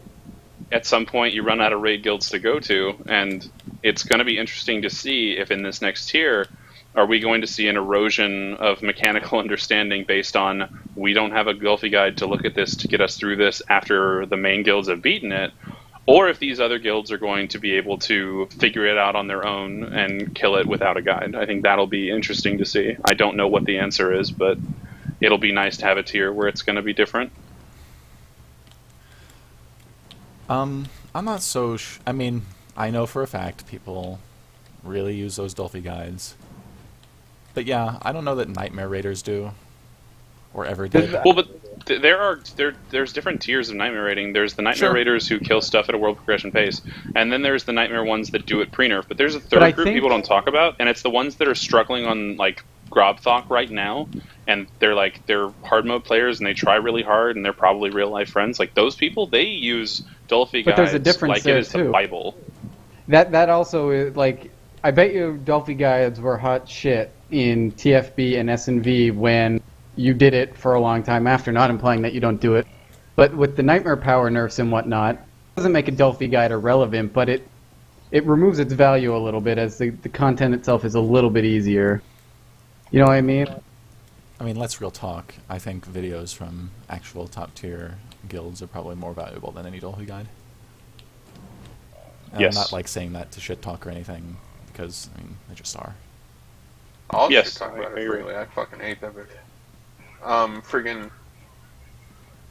at some point, you run out of raid guilds to go to, and it's going to be interesting to see if in this next tier, are we going to see an erosion of mechanical understanding based on we don't have a Gulfy guide to look at this to get us through this after the main guilds have beaten it, or if these other guilds are going to be able to figure it out on their own and kill it without a guide. I think that'll be interesting to see. I don't know what the answer is, but it'll be nice to have a tier where it's going to be different.
I'm not so I mean, I know for a fact people really use those Dolphy guides. But yeah, I don't know that Nightmare Raiders do. Or ever did.
Well, but there's different tiers of Nightmare raiding. There's the Nightmare Raiders who kill stuff at a world progression pace, and then there's the Nightmare ones that do it pre-nerf. But there's a third group people don't talk about, and it's the ones that are struggling on like Grobthok right now, and they're hard mode players and they try really hard and they're probably real life friends. Like those people, they use Dolphy guides
but there's a difference
like
there
it is
too.
the Bible.
That also is like, I bet you Dolphy guides were hot shit in TFB and S&V when you did it for a long time after, not implying that you don't do it. But with the Nightmare power nerfs and whatnot, it doesn't make a Dolphy guide irrelevant, but it removes its value a little bit as the content itself is a little bit easier. You know what I mean?
I mean, let's real talk. I think videos from actual top tier guilds are probably more valuable than any Dolphy guide. And
Yes.
I'm not like saying that to shit talk or anything, because I mean they just are.
I'll
Yes,
shit talk
I
about it
agree.
freely. I fucking hate that bitch. Friggin'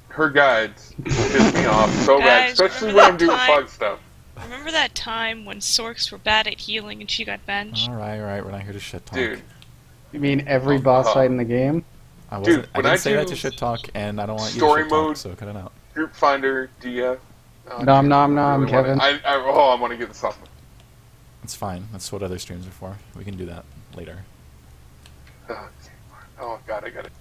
her guides piss me off so bad,
Guys,
especially
remember
when I'm
that
doing
time?
fun stuff.
Remember that time when Sorks were bad at healing and she got benched?
All right, we're not here to shit talk.
Dude,
You mean every boss fight in the game?
I
Dude,
wasn't. I
when
didn't
I
say that
do
to shit talk, and I don't want you to
story
shit talk,
mode-
so cut it out.
Group Finder, DF. Oh,
Nom
dude,
nom
I
nom,
really
Kevin.
I want to get this off.
It's fine. That's what other streams are for. We can do that later.
Oh god, I got it.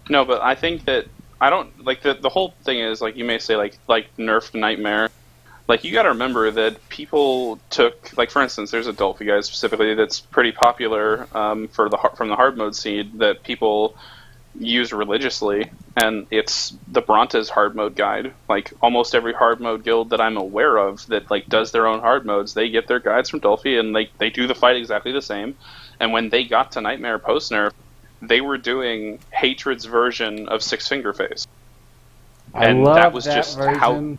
No, but I think that I don't like the whole thing is like you may say like nerfed Nightmare. Like you got to remember that people took like for instance, there's a Dolphy guide specifically that's pretty popular from the hard mode seed that people use religiously, and it's the Bronta's hard mode guide. Like almost every hard mode guild that I'm aware of that like does their own hard modes, they get their guides from Dolphy and they do the fight exactly the same. And when they got to Nightmare post nerf, they were doing Hatred's version of Six Finger Face.
I
And
love
that was
that
just
version.
how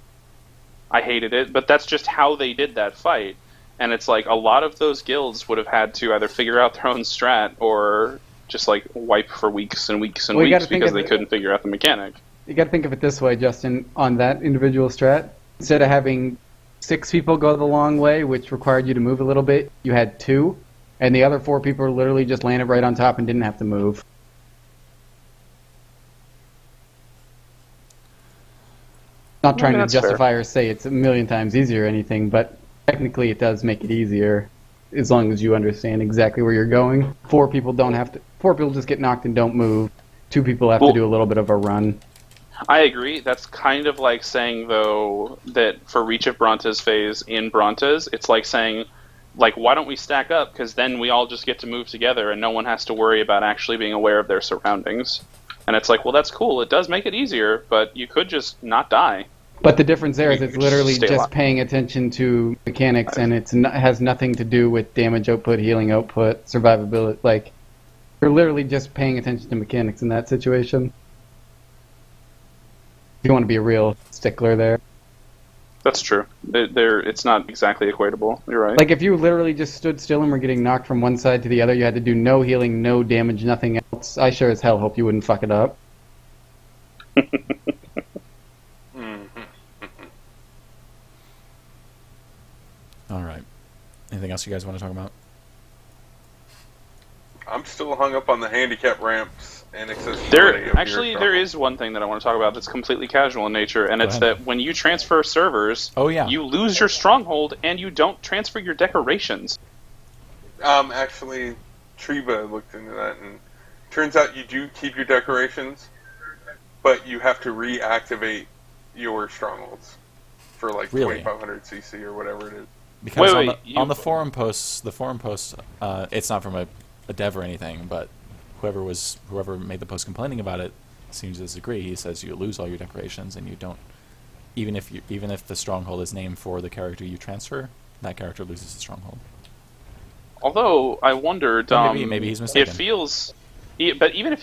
I hated it, but that's just how they did that fight. And it's like a lot of those guilds would have had to either figure out their own strat or just like wipe for weeks and weeks and
Well, you
weeks
gotta think
because
of
they
it-
couldn't figure out the mechanic.
You got to think of it this way, Justin. On that individual strat, instead of having 6 people go the long way, which required you to move a little bit, you had 2, and the other 4 people literally just landed right on top and didn't have to move. Not trying to
that's fair.
justify or say it's a million times easier or anything, but technically it does make it easier as long as you understand exactly where you're going. 4 people don't have to. 4 people just get knocked and don't move. 2 people have
Well-
to do a little bit of a run.
I agree. That's kind of like saying, though, that for Reach of Bronta's phase in Bronta's, it's like saying, like, why don't we stack up? Because then we all just get to move together and no one has to worry about actually being aware of their surroundings. And it's like, well, that's cool. It does make it easier, but you could just not die.
But the difference there is
You
it's
just
literally
stay
just
alive.
paying attention to mechanics, and has nothing to do with damage output, healing output, survivability. Like, you're literally just paying attention to mechanics in that situation. If you want to be a real stickler there.
That's true. It's not exactly equatable. You're right.
Like, if you literally just stood still and were getting knocked from one side to the other, you had to do no healing, no damage, nothing else. I sure as hell hope you wouldn't fuck it up.
All right. Anything else you guys want to talk about?
I'm still hung up on the handicap ramps and accessibility
There
of
actually
your
there is one thing that I want to talk about that's completely casual in nature, and
Go
it's
ahead.
that when you transfer servers,
Oh, yeah.
you lose your stronghold and you don't transfer your decorations.
Actually, Treba looked into that, and turns out you do keep your decorations, but you have to reactivate your strongholds for like
Really?
2500 CC or whatever it is.
Because
Wait,
on the forum posts, it's not from a dev or anything, but whoever made the post complaining about it seems to disagree. He says you lose all your decorations and you don't, even if the stronghold is named for the character you transfer, that character loses the stronghold.
Although I wondered,
Well, maybe he's mistaken.
It feels, but even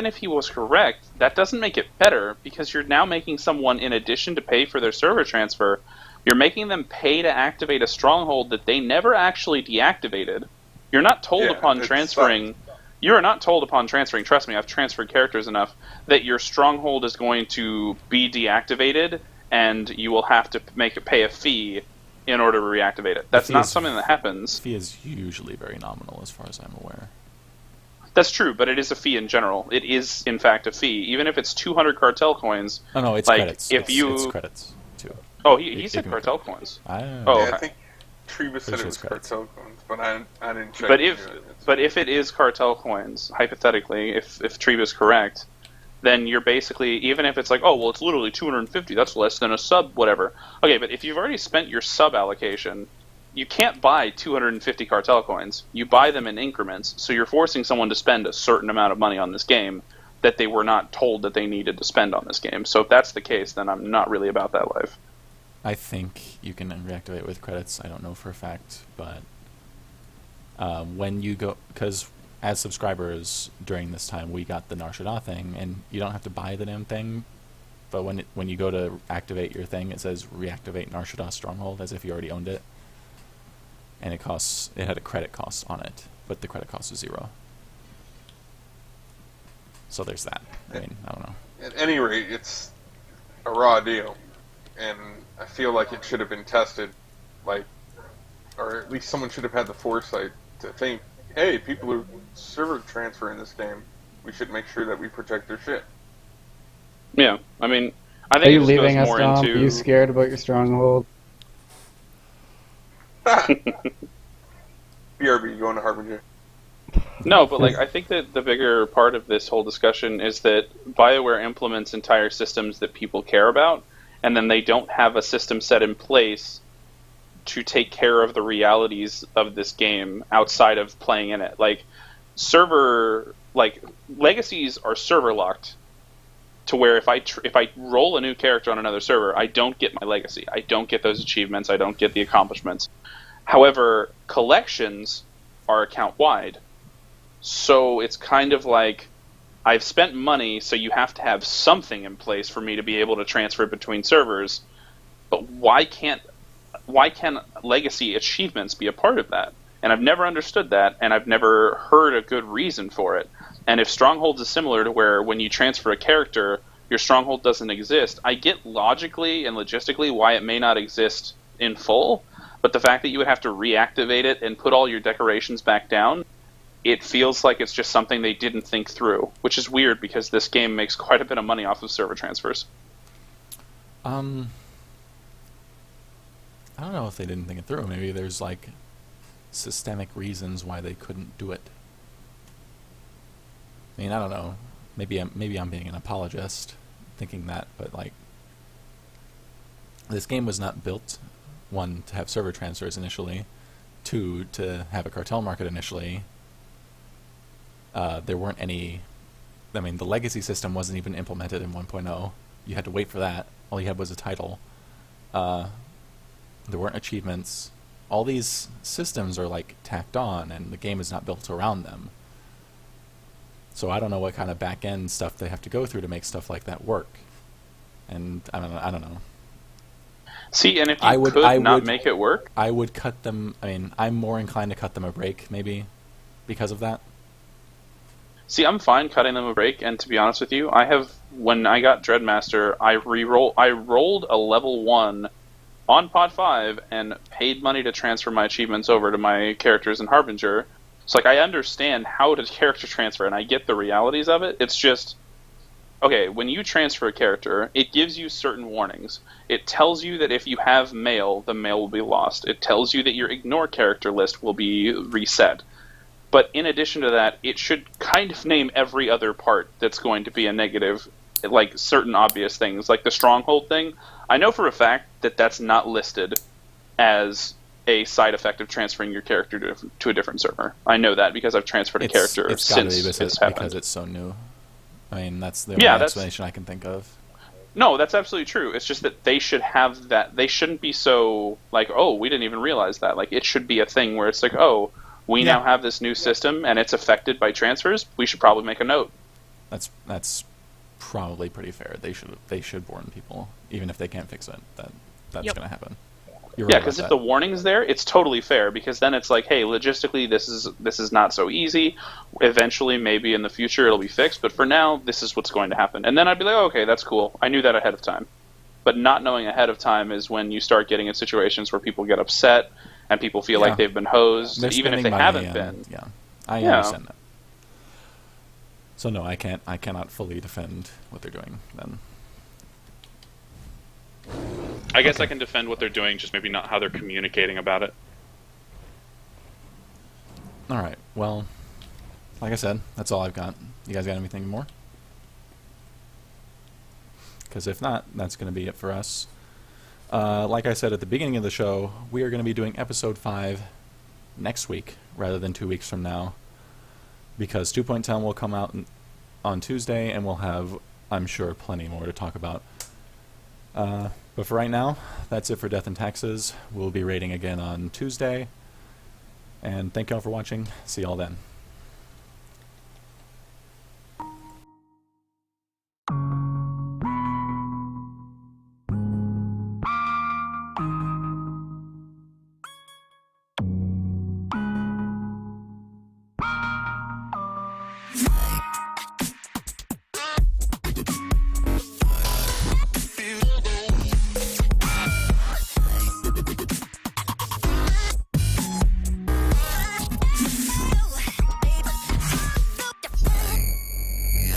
if he was correct, that doesn't make it better because you're now making someone, in addition to pay for their server transfer, you're making them pay to activate a stronghold that they never actually deactivated. You're not told
Yeah,
upon
it
transferring. You are not told upon transferring. Trust me, I've transferred characters enough that your stronghold is going to be deactivated, and you will have to pay a fee in order to reactivate it. That's not something that happens.
Fee is usually very nominal, as far as I'm aware.
That's true, but it is a fee in general. It is, in fact, a fee, even if it's 200 cartel coins.
Oh no, it's
like,
credits.
If
it's credits too.
Oh, he
If
said
you-
cartel coins.
Oh,
Yeah,
okay.
I think Treba said
Pretty
it
sure
was
it's credits.
cartel coins, but I didn't check.
But
into it.
if it is cartel coins, hypothetically, if Treba's correct, then you're basically, even if it's like, oh well, it's literally 250. That's less than a sub, whatever. Okay, but if you've already spent your sub allocation, you can't buy 250 cartel coins. You buy them in increments, so you're forcing someone to spend a certain amount of money on this game that they were not told that they needed to spend on this game. So if that's the case, then I'm not really about that life.
I think you can reactivate with credits. I don't know for a fact, but when you go, because as subscribers during this time we got the Nar Shaddaa thing, and you don't have to buy the damn thing, but when you go to activate your thing, it says reactivate Nar Shaddaa Stronghold as if you already owned it, and it had a credit cost on it, but the credit cost was 0. So there's that. I mean, I don't know.
At any rate, it's a raw deal, and I feel like it should have been tested, like, or at least someone should have had the foresight to think, hey, people are server transferring this game. We should make sure that we protect their shit.
Yeah, I mean, I
Are
think
you
it just
leaving
goes
us,
more
Dom?
into.
Are you scared about your stronghold?
BRB, going to Harbinger.
No, but like I think that the bigger part of this whole discussion is that BioWare implements entire systems that people care about, and then they don't have a system set in place to take care of the realities of this game outside of playing in it. Like legacies are server locked to where if I roll a new character on another server, I don't get my legacy. I don't get those achievements. I don't get the accomplishments. However, collections are account wide. So it's kind of like I've spent money, so you have to have something in place for me to be able to transfer between servers. But why can legacy achievements be a part of that? And I've never understood that, and I've never heard a good reason for it. And if Strongholds is similar to where when you transfer a character, your Stronghold doesn't exist, I get logically and logistically why it may not exist in full, but the fact that you would have to reactivate it and put all your decorations back down, it feels like it's just something they didn't think through, which is weird because this game makes quite a bit of money off of server transfers.
I don't know if they didn't think it through. Maybe there's like systemic reasons why they couldn't do it. I mean, I don't know. Maybe I'm being an apologist thinking that, but like this game was not built, 1, to have server transfers initially, 2, to have a cartel market initially. There weren't any. I mean, the legacy system wasn't even implemented in 1.0. You had to wait for that. All you had was a title. There weren't achievements. All these systems are like tacked on, and the game is not built around them. So I don't know what kind of back-end stuff they have to go through to make stuff like that work. And I don't know.
See, and if
I
you
would-
could
I
not
would-
make it work,
I would cut them. I mean, I'm more inclined to cut them a break, maybe, because of that.
see, I'm fine cutting them a break. And to be honest with you, when I got Dreadmaster, I rolled a level 1 on Pod 5 and paid money to transfer my achievements over to my characters in Harbinger. So, like, I understand how to character transfer, and I get the realities of it. It's just, okay, when you transfer a character, it gives you certain warnings. It tells you that if you have mail, the mail will be lost. It tells you that your ignore character list will be reset. But in addition to that, it should kind of name every other part that's going to be a negative, like certain obvious things, like the stronghold thing. I know for a fact that that's not listed as a side effect of transferring your character to a different server. I know that because I've transferred a character
it's gotta
since
be
it's happened.
because it's so new. I mean, that's the only
Yeah, that's-
explanation I can think of.
No, that's absolutely true. It's just that they should have that. They shouldn't be so like, oh, we didn't even realize that. Like, it should be a thing where it's like, oh, we now have this new system and it's affected by transfers. We should probably make a note.
That's probably pretty fair. They should warn people, even if they can't fix it. That's
Yep.
going to happen.
Yeah,
Right
because if
about
the warning's there, it's totally fair. Because then it's like, hey, logistically, this is not so easy. Eventually, maybe in the future, it'll be fixed. But for now, this is what's going to happen. And then I'd be like, oh, okay, that's cool. I knew that ahead of time. But not knowing ahead of time is when you start getting in situations where people get upset and people feel
Yeah.
like they've been hosed,
They're
even if
spending
they
money
haven't
and-
been.
Yeah, I
Yeah.
understand that. So no, I cannot fully defend what they're doing then.
I guess I can defend what they're doing, just maybe not how they're communicating about it.
All right. Well, like I said, that's all I've got. You guys got anything more? Because if not, that's going to be it for us. Like I said at the beginning of the show, we are going to be doing episode 5 next week rather than 2 weeks from now, because 2.10 will come out on Tuesday, and we'll have, I'm sure, plenty more to talk about. But for right now, that's it for Death and Taxes. We'll be rating again on Tuesday. And thank y'all for watching. See y'all then.